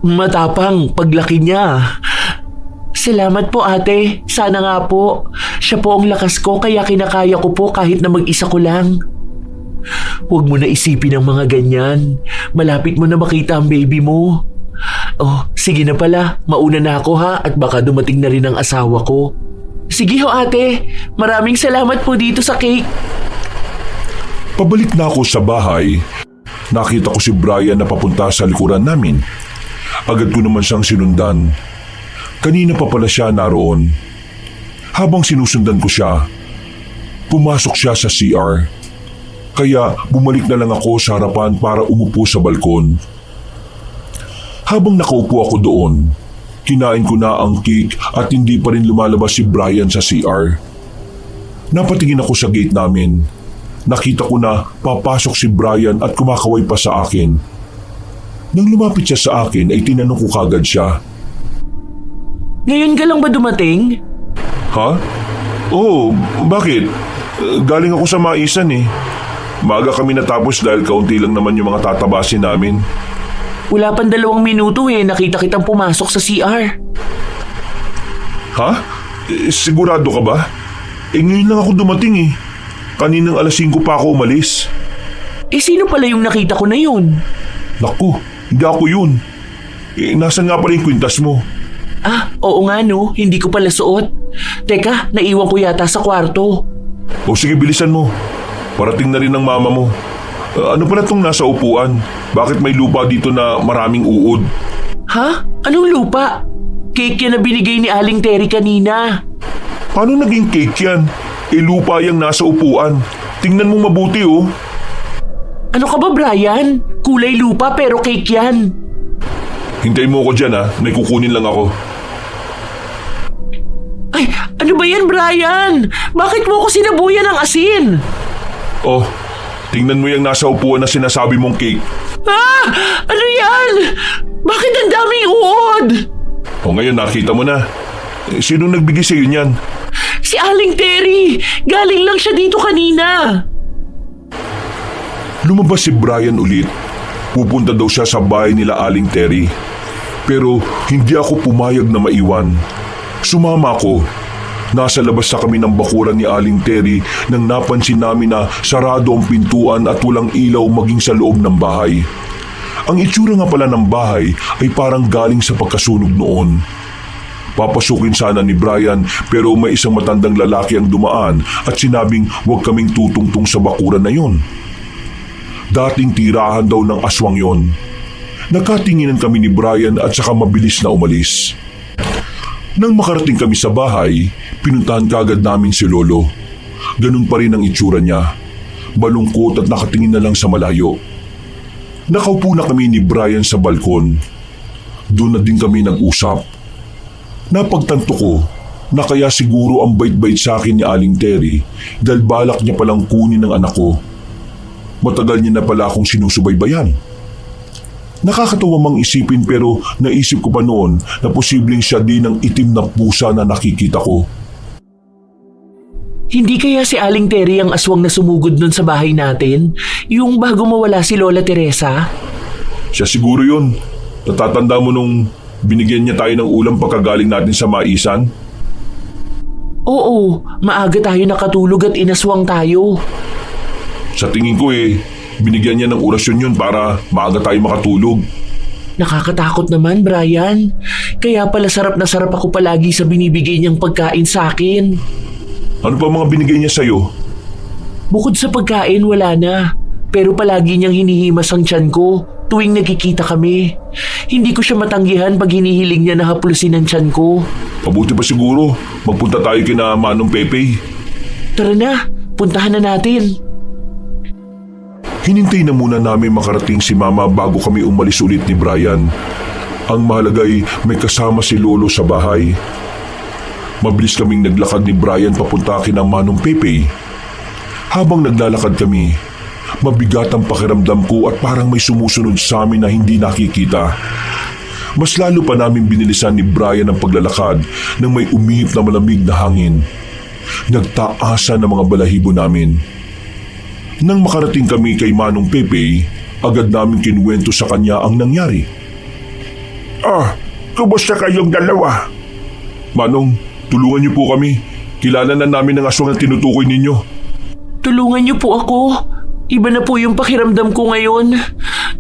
matapang paglaki niya. Salamat po ate. Sana nga po. Siya po ang lakas ko kaya kinakaya ko po kahit na mag-isa ko lang. Huwag mo na isipin ang mga ganyan. Malapit mo na makita ang baby mo. Oh, sige na pala. Mauna na ako ha at baka dumating na rin ang asawa ko. Sige ho ate. Maraming salamat po dito sa cake. Pabalik na ako sa bahay. Nakita ko si Brian na papunta sa likuran namin. Agad ko naman siyang sinundan. Kanina pa pala siya naroon. Habang sinusundan ko siya, pumasok siya sa CR. Kaya bumalik na lang ako sa harapan para umupo sa balkon. Habang nakaupo ako doon, kinain ko na ang cake at hindi pa rin lumalabas si Brian sa CR. Napatingin ako sa gate namin. Nakita ko na papasok si Brian at kumakaway pa sa akin. Nang lumapit siya sa akin ay tinanong ko kagad siya. Ngayon ka lang ba dumating? Ha? Oo, bakit? Galing ako sa maisan eh. Maaga kami natapos dahil kaunti lang naman yung mga tatabasin namin. Wala pang 2 minuto eh. Nakita kitang pumasok sa CR. Ha? Sigurado ka ba? Ngayon lang ako dumating eh. Kaninang alas 5 pa ako umalis. Sino pala yung nakita ko na yun? Naku, hindi ako yun. Nasaan nga pala yung kwintas mo? Oo nga no. Hindi ko pala suot. Teka, naiwan ko yata sa kwarto. O sige, bilisan mo. Parating na rin ang mama mo. Ano pala itong nasa upuan? Bakit may lupa dito na maraming uod? Ha? Anong lupa? Cake yan na binigay ni Aling Terry kanina. Paano naging cake yan? Lupa yung nasa upuan. Tingnan mo mabuti oh. Ano ka ba Brian? Kulay lupa pero cake yan. Hintayin mo ako dyan ha. May kukunin lang ako. Ay, ano ba yan Brian? Bakit mo ako sinabuyan ng asin? Oh, tingnan mo yung nasa upuan na sinasabi mong cake. Ano yan? Bakit ang daming uod? O ngayon nakita mo na. Sino nagbigay sa'yo niyan? Si Aling Terry. Galing lang siya dito kanina. Lumabas si Brian ulit. Pupunta daw siya sa bahay nila Aling Terry. Pero hindi ako pumayag na maiwan. Sumama ako. Nasa labas na kami ng bakuran ni Aling Terry nang napansin namin na sarado ang pintuan at walang ilaw maging sa loob ng bahay. Ang itsura nga pala ng bahay ay parang galing sa pagkasunog noon. Papasukin sana ni Brian pero may isang matandang lalaki ang dumaan at sinabing huwag kaming tutungtong sa bakuran na yon. Dating tirahan daw ng aswang yon. Nakatinginan kami ni Brian at saka mabilis na umalis. Nang makarating kami sa bahay, pinuntahan kagad namin si Lolo. Ganun pa rin ang itsura niya. Malungkot at nakatingin na lang sa malayo. Nakaupo na kami ni Brian sa balkon. Doon na din kami nag-usap. Napagtanto ko na kaya siguro ang bait-bait sa akin ni Aling Terry dahil balak niya palang kunin ng anak ko. Matagal niya na pala akong sinusubaybayan. Nakakatawa mang isipin pero naisip ko pa noon na posibleng siya din ang itim na pusa na nakikita ko. Hindi kaya si Aling Terry ang aswang na sumugod nun sa bahay natin? Yung bago mawala si Lola Teresa? Siya siguro yun. Natatanda mo nung binigyan niya tayo ng ulam pagkagaling natin sa maisan? Oo, maaga tayo nakatulog at inaswang tayo. Sa tingin ko binigyan niya ng orasyon yun para maaga tayo makatulog. Nakakatakot naman, Brian. Kaya pala sarap na sarap ako palagi sa binibigay niyang pagkain sa akin. Ano pa mga binigay niya sa'yo? Bukod sa pagkain, wala na. Pero palagi niyang hinihimas ang tiyan ko tuwing nagkikita kami. Hindi ko siya matanggihan pag hinihiling niya na haplusin ang tiyan ko. Mabuti pa siguro. Magpunta tayo kina Manong Pepe. Tara na, puntahan na natin. Hinintay na muna namin makarating si Mama bago kami umalis ulit ni Brian. Ang mahalagay may kasama si Lolo sa bahay. Mabilis kaming naglakad ni Brian papunta kina Manong Pepe. Habang naglalakad kami, mabigat ang pakiramdam ko at parang may sumusunod sa amin na hindi nakikita. Mas lalo pa namin binilisan ni Brian ang paglalakad nang may umihip na malamig na hangin. Nagtaasan ang mga balahibo namin. Nang makarating kami kay Manong Pepe, agad namin kinuwento sa kanya ang nangyari. Kumusta kayong dalawa? Manong, tulungan niyo po kami. Kilala na namin ang aswang na tinutukoy ninyo. Tulungan niyo po ako. Iba na po yung pakiramdam ko ngayon.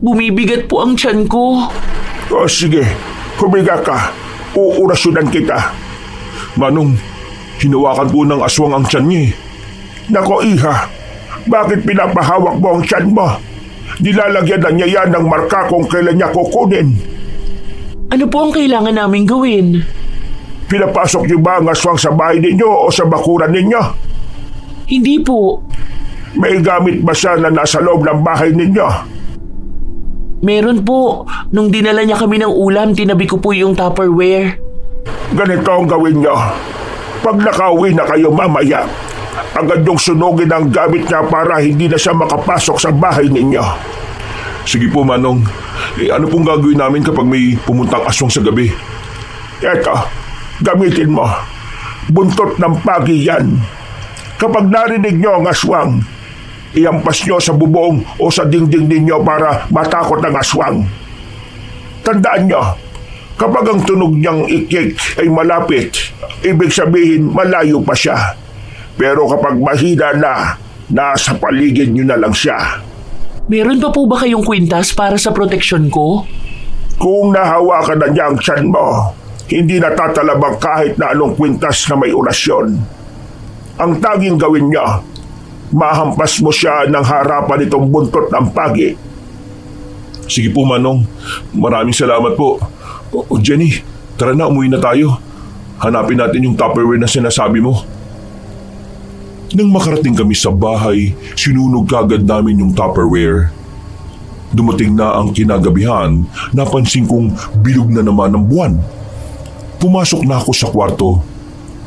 Bumibigat po ang tiyan ko. Sige, humiga ka. Uurasyonan kita. Manong, hinawakan po ng aswang ang tiyan niya. Nako iha, bakit pinapahawak mo ang tiyan mo? Nilalagyan na niya yan ng marka kung kailan niya kukunin. Ano po ang kailangan naming gawin? Pinapasok niyo ba ang aswang sa bahay ninyo o sa bakuran ninyo? Hindi po. May gamit ba siya na nasa loob ng bahay ninyo? Meron po. Nung dinala niya kami ng ulam, tinabi ko po yung Tupperware. Ganito ang gawin niyo. Pag nakauwi na kayo mamaya, agad yung sunugin ang gamit niya para hindi na siya makapasok sa bahay ninyo. Sige po, Manong. Ano pong gagawin namin kapag may pumuntang aswang sa gabi? Eto, gamitin mo. Buntot ng pagi yan. Kapag narinig niyo ang aswang, iampas niyo sa bubong o sa dingding ninyo para matakot ang aswang. Tandaan niyo, kapag ang tunog niyang ikik ay malapit, ibig sabihin malayo pa siya. Pero kapag mahina na, nasa paligid niyo na lang siya. Meron pa po ba kayong kwintas para sa proteksyon ko? Kung nahawakan na niya ang tiyan mo, hindi natatalabang kahit na anong kwintas na may orasyon. Ang tanging gawin niya, mahampas mo siya ng harapan nitong buntot ng pagi. Sige po, Manong. Maraming salamat po. O Jenny, tara na, umuwi na tayo. Hanapin natin yung Tupperware na sinasabi mo. Nang makarating kami sa bahay, sinunog kagad namin yung Tupperware. Dumating na ang kinagabihan, napansin kong bilog na naman ang buwan. Pumasok na ako sa kwarto.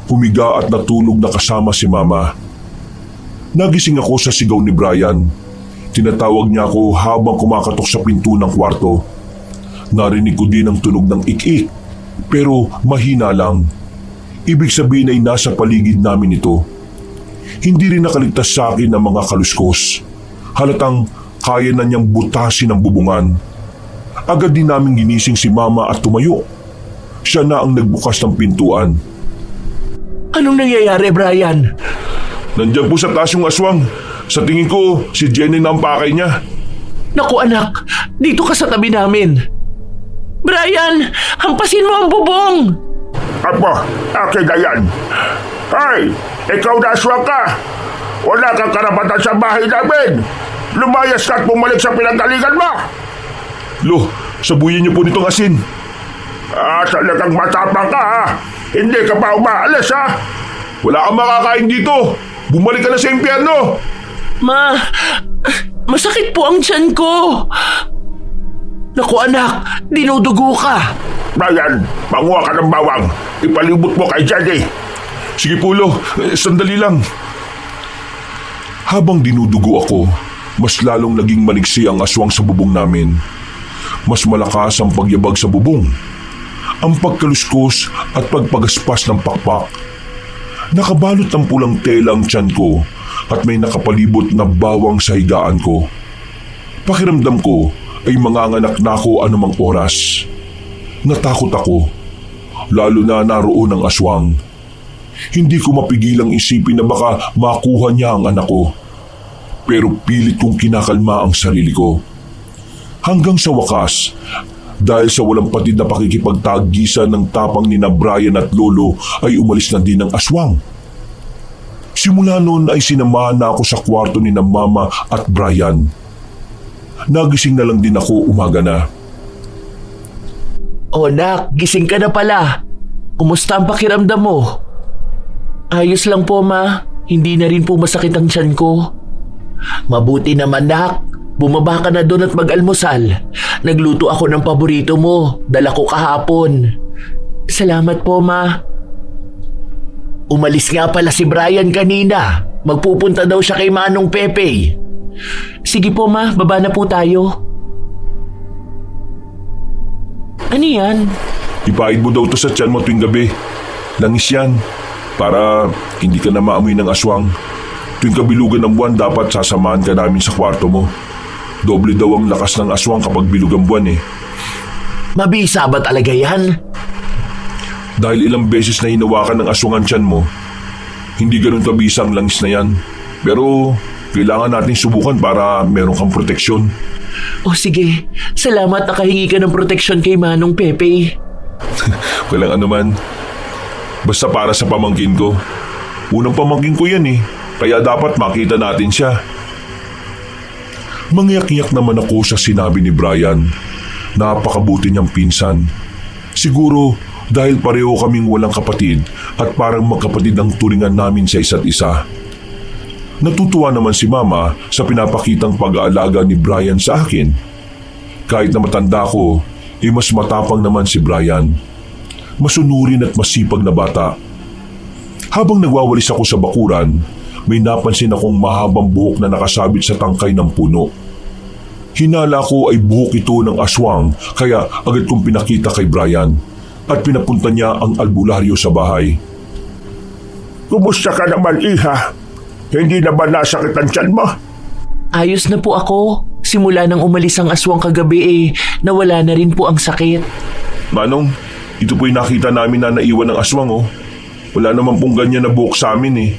Humiga at natulog na kasama si Mama. Nagising ako sa sigaw ni Brian. Tinatawag niya ako habang kumakatok sa pinto ng kwarto. Narinig ko din ang tunog ng ik-ik, pero mahina lang. Ibig sabihin ay nasa paligid namin ito. Hindi rin nakaligtas sa akin ng mga kaluskos. Halatang kaya na niyang butasin ang bubungan. Agad din namin ginising si Mama at tumayo. Siya na ang nagbukas ng pintuan. Anong nangyayari, Brian? Nandiyan po sa taas yung aswang. Sa tingin ko, si Jenny na ang pakay niya. Naku anak, dito ka sa tabi namin. Brian, hampasin mo ang bubong. Apo, akin na yan. Ay, ikaw na aswang ka. Wala kang karapatan sa bahay namin. Lumayas ka at bumalik sa pinanggalingan mo. Lo, sabuyin niyo po nitong asin. Talagang matapang ka ha. Hindi ka pa umaalis ha. Wala kang makakain dito. Bumalik ka na sa impyerno. Ma, masakit po ang tiyan ko. Naku anak, dinudugo ka. Brian, manguha ka ng bawang. Ipalibot mo kay Jenny. Sige po, Lo. Sandali lang. Habang dinudugo ako, mas lalong naging manigsi ang aswang sa bubong namin. Mas malakas ang pagyabag sa bubong, ang pagkaluskos at pagpagaspas ng pakpak. Nakabalot ng pulang tela ang tiyan ko at may nakapalibot na bawang sa higaan ko. Pakiramdam ko ay manganganak na ako anumang oras. Natakot ako, lalo na naroon ang aswang. Hindi ko mapigilang isipin na baka makuha niya ang anak ko. Pero pilit kong kinakalma ang sarili ko. Hanggang sa wakas, dahil sa walang patid na pakikipagtagisan ng tapang ni na Brian at Lolo ay umalis na din ang aswang. Simula noon ay sinamahan na ako sa kwarto ni na Mama at Brian. Nagising na lang din ako umaga na. O nak, gising ka na pala. Kumusta ang pakiramdam mo? Ayos lang po ma, hindi na rin po masakit ang tiyan ko. Mabuti naman nak, bumaba ka na doon at mag-almusal. Nagluto ako ng paborito mo, dala ko kahapon. Salamat po ma. Umalis nga pala si Brian kanina. Magpupunta daw siya kay Manong Pepe. Sige po ma, baba na po tayo. Ano yan? Ipaid mo daw to sa tiyan mo tuwing gabi. Langis yan. Para hindi ka na maamoy ng aswang. Tuwing kabilugan ng buwan, dapat sasamahan ka namin sa kwarto mo. Doble daw ang lakas ng aswang kapag bilog ang buwan eh. Mabisa ba talaga yan? Dahil ilang beses na hinawakan ng aswang ang tiyan mo, hindi ganun kabisa ang langis na yan. Pero kailangan natin subukan para meron kang proteksyon. O sige, salamat nakahingi ka ng proteksyon kay Manong Pepe. Walang anuman. Basta para sa pamangkin ko. Unang pamangkin ko yan eh. Kaya dapat makita natin siya. Mangyak-yak naman ako sa sinabi ni Brian. Napakabuti niyang pinsan. Siguro dahil pareho kaming walang kapatid at parang magkapatid ang turingan namin sa isa't isa. Natutuwa naman si Mama sa pinapakitang pag-aalaga ni Brian sa akin. Kahit na matanda ko, mas matapang naman si Brian. Masunurin at masipag na bata. Habang nagwawalis ako sa bakuran, may napansin akong mahabang buhok na nakasabit sa tangkay ng puno. Hinala ko ay buhok ito ng aswang, kaya agad kong pinakita kay Brian at pinapunta niya ang albularyo sa bahay. Kumusta ka naman, Iha? Hindi na ba nasakit ang tiyan mo? Ayos na po ako. Simula nang umalis ang aswang kagabi nawala na rin po ang sakit. Manong, ito po'y nakita namin na naiwan ng aswang oh. Wala naman pong ganyan na buhok sa amin eh.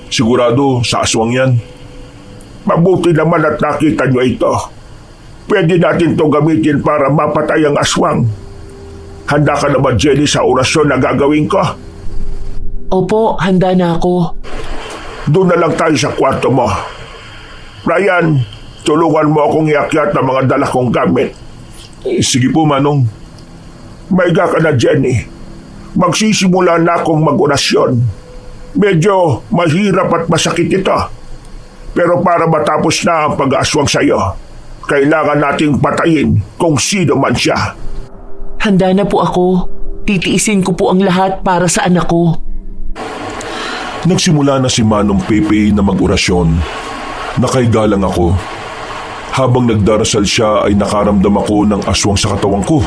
Sigurado sa aswang yan. Mabuti naman at nakita nyo ito. Pwede natin ito gamitin para mapatay ang aswang. Handa ka na ba, Jenny, sa orasyon na gagawin ko? Opo, handa na ako. Doon na lang tayo sa kwarto mo. Brian, tulungan mo akong iakyat ng mga dala kong gamit. Sige po, Manong. Maiga ka na, Jenny. Magsisimula na akong mag-orasyon. Medyo mahirap at masakit ito. Pero para matapos na ang pag-aaswang sa'yo, kailangan nating patayin kung sino man siya. Handa na po ako. Titiisin ko po ang lahat para sa anak ko. Nagsimula na si Manong Pepe na mag-orasyon. Nakaiga lang ako. Habang nagdarasal siya ay nakaramdam ako ng aswang sa katawan ko.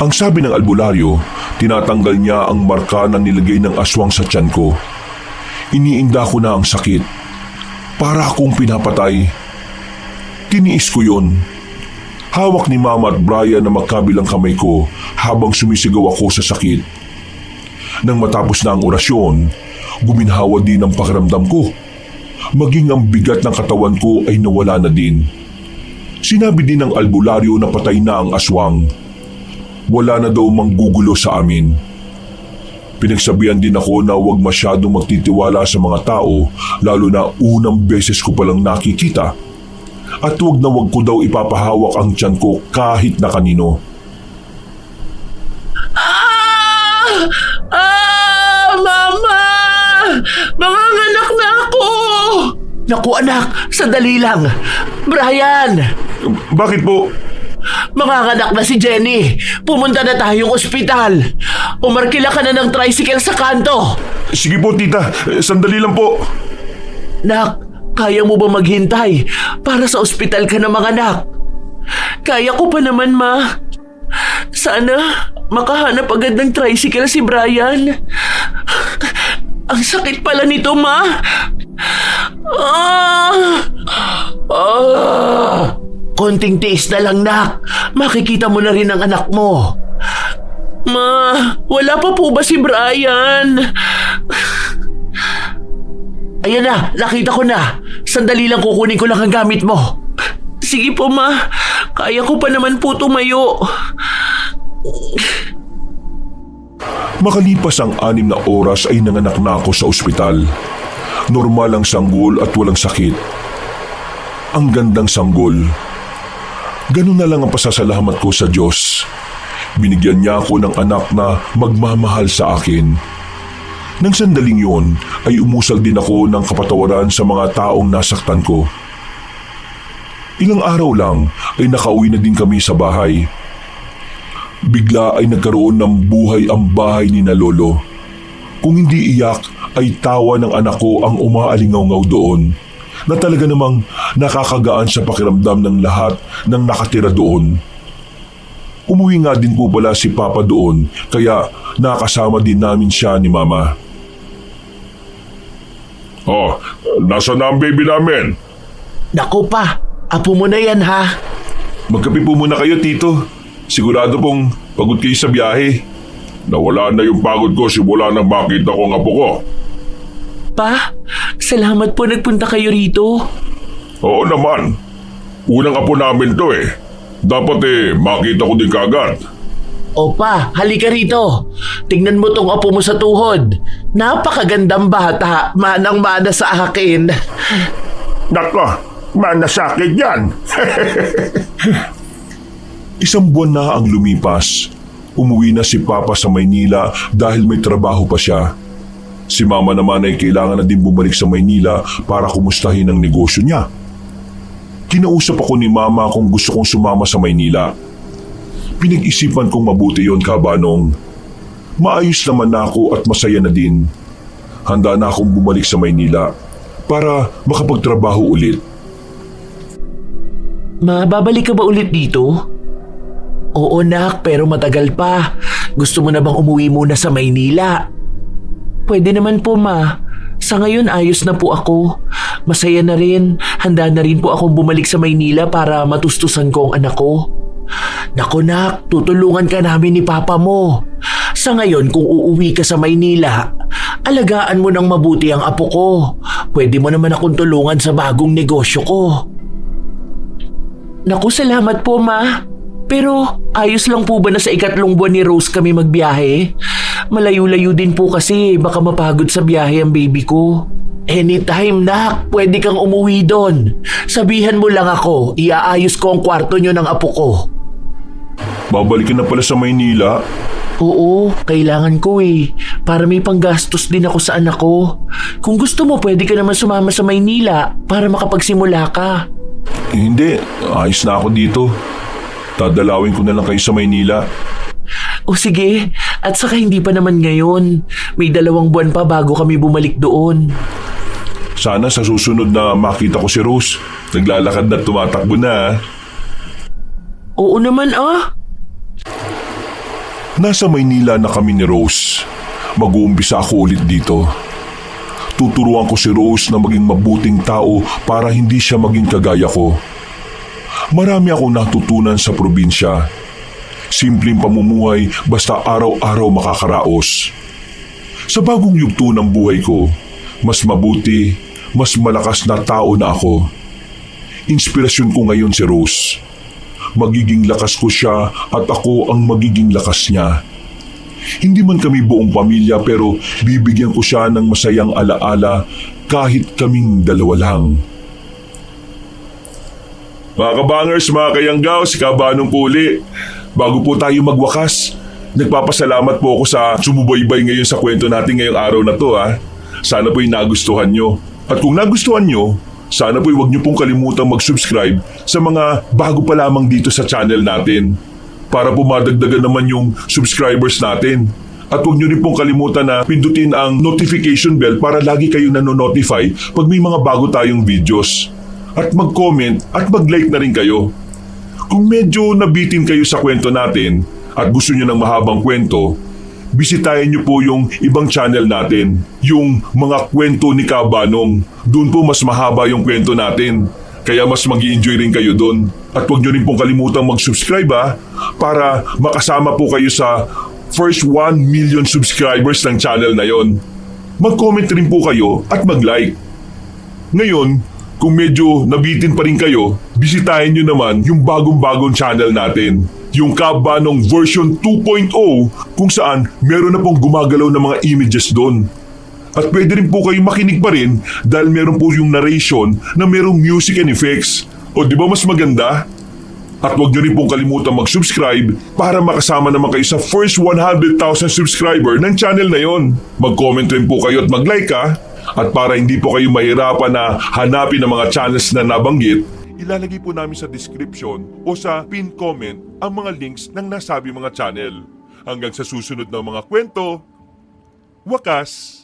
Ang sabi ng albularyo, tinatanggal niya ang marka na nilagay ng aswang sa tiyan ko. Iniinda ko na ang sakit. Para akong pinapatay. Tiniis ko yun. Hawak ni Mama at Brian na magkabilang kamay ko habang sumisigaw ako sa sakit. Nang matapos na ang orasyon, guminhawa din ang pakiramdam ko. Maging ang bigat ng katawan ko ay nawala na din. Sinabi din ng albularyo na patay na ang aswang. Wala na daw manggugulo sa amin. Pinagsabihan din ako na huwag masyadong magtitiwala sa mga tao, lalo na unang beses ko palang nakikita. At huwag na huwag ko daw ipapahawak ang tiyan ko kahit na kanino. Mama! Manganganak na ako! Naku anak, sandali lang. Brian! Bakit po? Manganganak na si Jenny. Pumunta na tayong ospital. Umarkila ka na ng tricycle sa kanto. Sige po, tita. Sandali lang po. Nak, kaya mo ba maghintay para sa ospital ka na manganak? Kaya ko pa naman, ma. Sana makahanap agad ng tricycle si Brian. Ang sakit pala nito, ma. Konting tiis na lang, nak. Makikita mo na rin ang anak mo. Ma, wala pa po ba si Brian? Ayan na, nakita ko na. Sandali lang kukunin ko lang ang gamit mo. Sige po, ma. Kaya ko pa naman po tumayo. Makalipas ang 6 na oras ay nanganak na ako sa ospital. Normal ang sanggol at walang sakit. Ang gandang sanggol. Ganun na lang ang pasasalamat ko sa Diyos. Binigyan niya ako ng anak na magmamahal sa akin. Nang sandaling yon ay umusal din ako ng kapatawaran sa mga taong nasaktan ko. Ilang araw lang ay nakauwi na din kami sa bahay. Bigla ay nagkaroon ng buhay ang bahay ni na Lolo. Kung hindi iyak ay tawa ng anak ko ang umaalingaw-ngaw doon, na talaga namang nakakagaan sa pakiramdam ng lahat ng nakatira doon. Umuwi nga din po pala si Papa doon, kaya nakasama din namin siya ni Mama. Oh, nasa na ang baby namin? Naku pa, apo mo na yan, ha? Magkape po muna kayo, Tito. Sigurado pong pagod kayo sa biyahe. Nawala na yung pagod ko simula nang makita ko ang apo ko. Pa, salamat po nagpunta kayo rito. Oo naman. Unang apo namin to eh. Dapat makita ko din kagad. Opa, halika rito. Tingnan mo tong apo mo sa tuhod. Napakagandang bata, manang-mana sa akin. Nako, mana sa akin yan. 1 buwan na ang lumipas. Umuwi na si Papa sa Maynila dahil may trabaho pa siya. Si Mama naman ay kailangan na din bumalik sa Maynila para kumustahin ang negosyo niya. Kinausap ako ni Mama kung gusto kong sumama sa Maynila. Pinag-isipan kong mabuti yon, Kabanong. Maayos naman na ako at masaya na din. Handa na akong bumalik sa Maynila para makapagtrabaho ulit. Ma, babalik ka ba ulit dito? Oo, nak, pero matagal pa. Gusto mo na bang umuwi muna sa Maynila? Pwede naman po, ma. Sa ngayon, ayos na po ako. Masaya na rin. Handa na rin po akong bumalik sa Maynila para matustusan ko ang anak ko. Naku, nak, tutulungan ka namin ni Papa mo. Sa ngayon, kung uuwi ka sa Maynila, alagaan mo ng mabuti ang apo ko. Pwede mo naman akong tulungan sa bagong negosyo ko. Naku, salamat po, ma. Pero ayos lang po ba na sa 3 buwan ni Rose kami magbiyahe? Malayo-layo din po kasi baka mapagod sa biyahe ang baby ko. Anytime, nak, pwede kang umuwi doon. Sabihan mo lang ako, iaayos ko ang kwarto nyo ng apo ko. Babalikin na pala sa Maynila? Oo, kailangan ko para may panggastos din ako sa anak ko. Kung gusto mo, pwede ka naman sumama sa Maynila para makapagsimula ka. Hindi, ayos na ako dito. Dadalawin ko na lang kayo sa Maynila. O sige, at saka hindi pa naman ngayon. May 2 buwan pa bago kami bumalik doon. Sana sa susunod na makita ko si Rose. Naglalakad na at tumatakbo na. Oo naman Nasa Maynila na kami ni Rose. Mag-uumpisa ako ulit dito. Tuturuan ko si Rose na maging mabuting tao para hindi siya maging kagaya ko. Marami akong natutunan sa probinsya. Simpleng pamumuhay basta araw-araw makakaraos. Sa bagong yugto ng buhay ko, mas mabuti, mas malakas na tao na ako. Inspirasyon ko ngayon si Rose. Magiging lakas ko siya at ako ang magiging lakas niya. Hindi man kami buong pamilya pero bibigyan ko siya ng masayang alaala kahit kaming dalawa lang. Mga kabangers, mga kayanggaw, si Kabanong Puli. Bago po tayo magwakas, nagpapasalamat po ako sa sumubaybay ngayon sa kwento natin ngayong araw na to ha. Sana po'y nagustuhan nyo. At kung nagustuhan nyo, sana po'y huwag nyo pong kalimutang mag-subscribe sa mga bago pa lamang dito sa channel natin para po madagdagan naman yung subscribers natin. At huwag nyo rin pong kalimutan na pindutin ang notification bell para lagi kayong nanonotify pag may mga bago tayong videos. At mag-comment at mag-like na rin kayo. Kung medyo nabitin kayo sa kwento natin at gusto nyo ng mahabang kwento, bisitahin nyo po yung ibang channel natin, yung mga kwento ni Kabanong. Doon po mas mahaba yung kwento natin, kaya mas mag-i-enjoy rin kayo doon. At huwag nyo rin pong kalimutang mag-subscribe para makasama po kayo sa first 1 million subscribers ng channel na yon. Mag-comment rin po kayo at mag-like. Ngayon, kung medyo nabitin pa rin kayo, bisitahin nyo naman yung bagong-bagong channel natin. Yung Kabanong version 2.0 kung saan meron na pong gumagalaw ng mga images doon. At pwede rin po kayo makinig pa rin dahil meron po yung narration na merong music and effects. O di ba mas maganda? At huwag nyo rin pong kalimutan mag-subscribe para makasama naman kayo sa first 100,000 subscriber ng channel na yon. Mag-comment rin po kayo at mag-like At para hindi po kayo mahirapan na hanapin ang mga channels na nabanggit, ilalagay po namin sa description o sa pinned comment ang mga links ng nasabi mga channel. Hanggang sa susunod na mga kwento, wakas!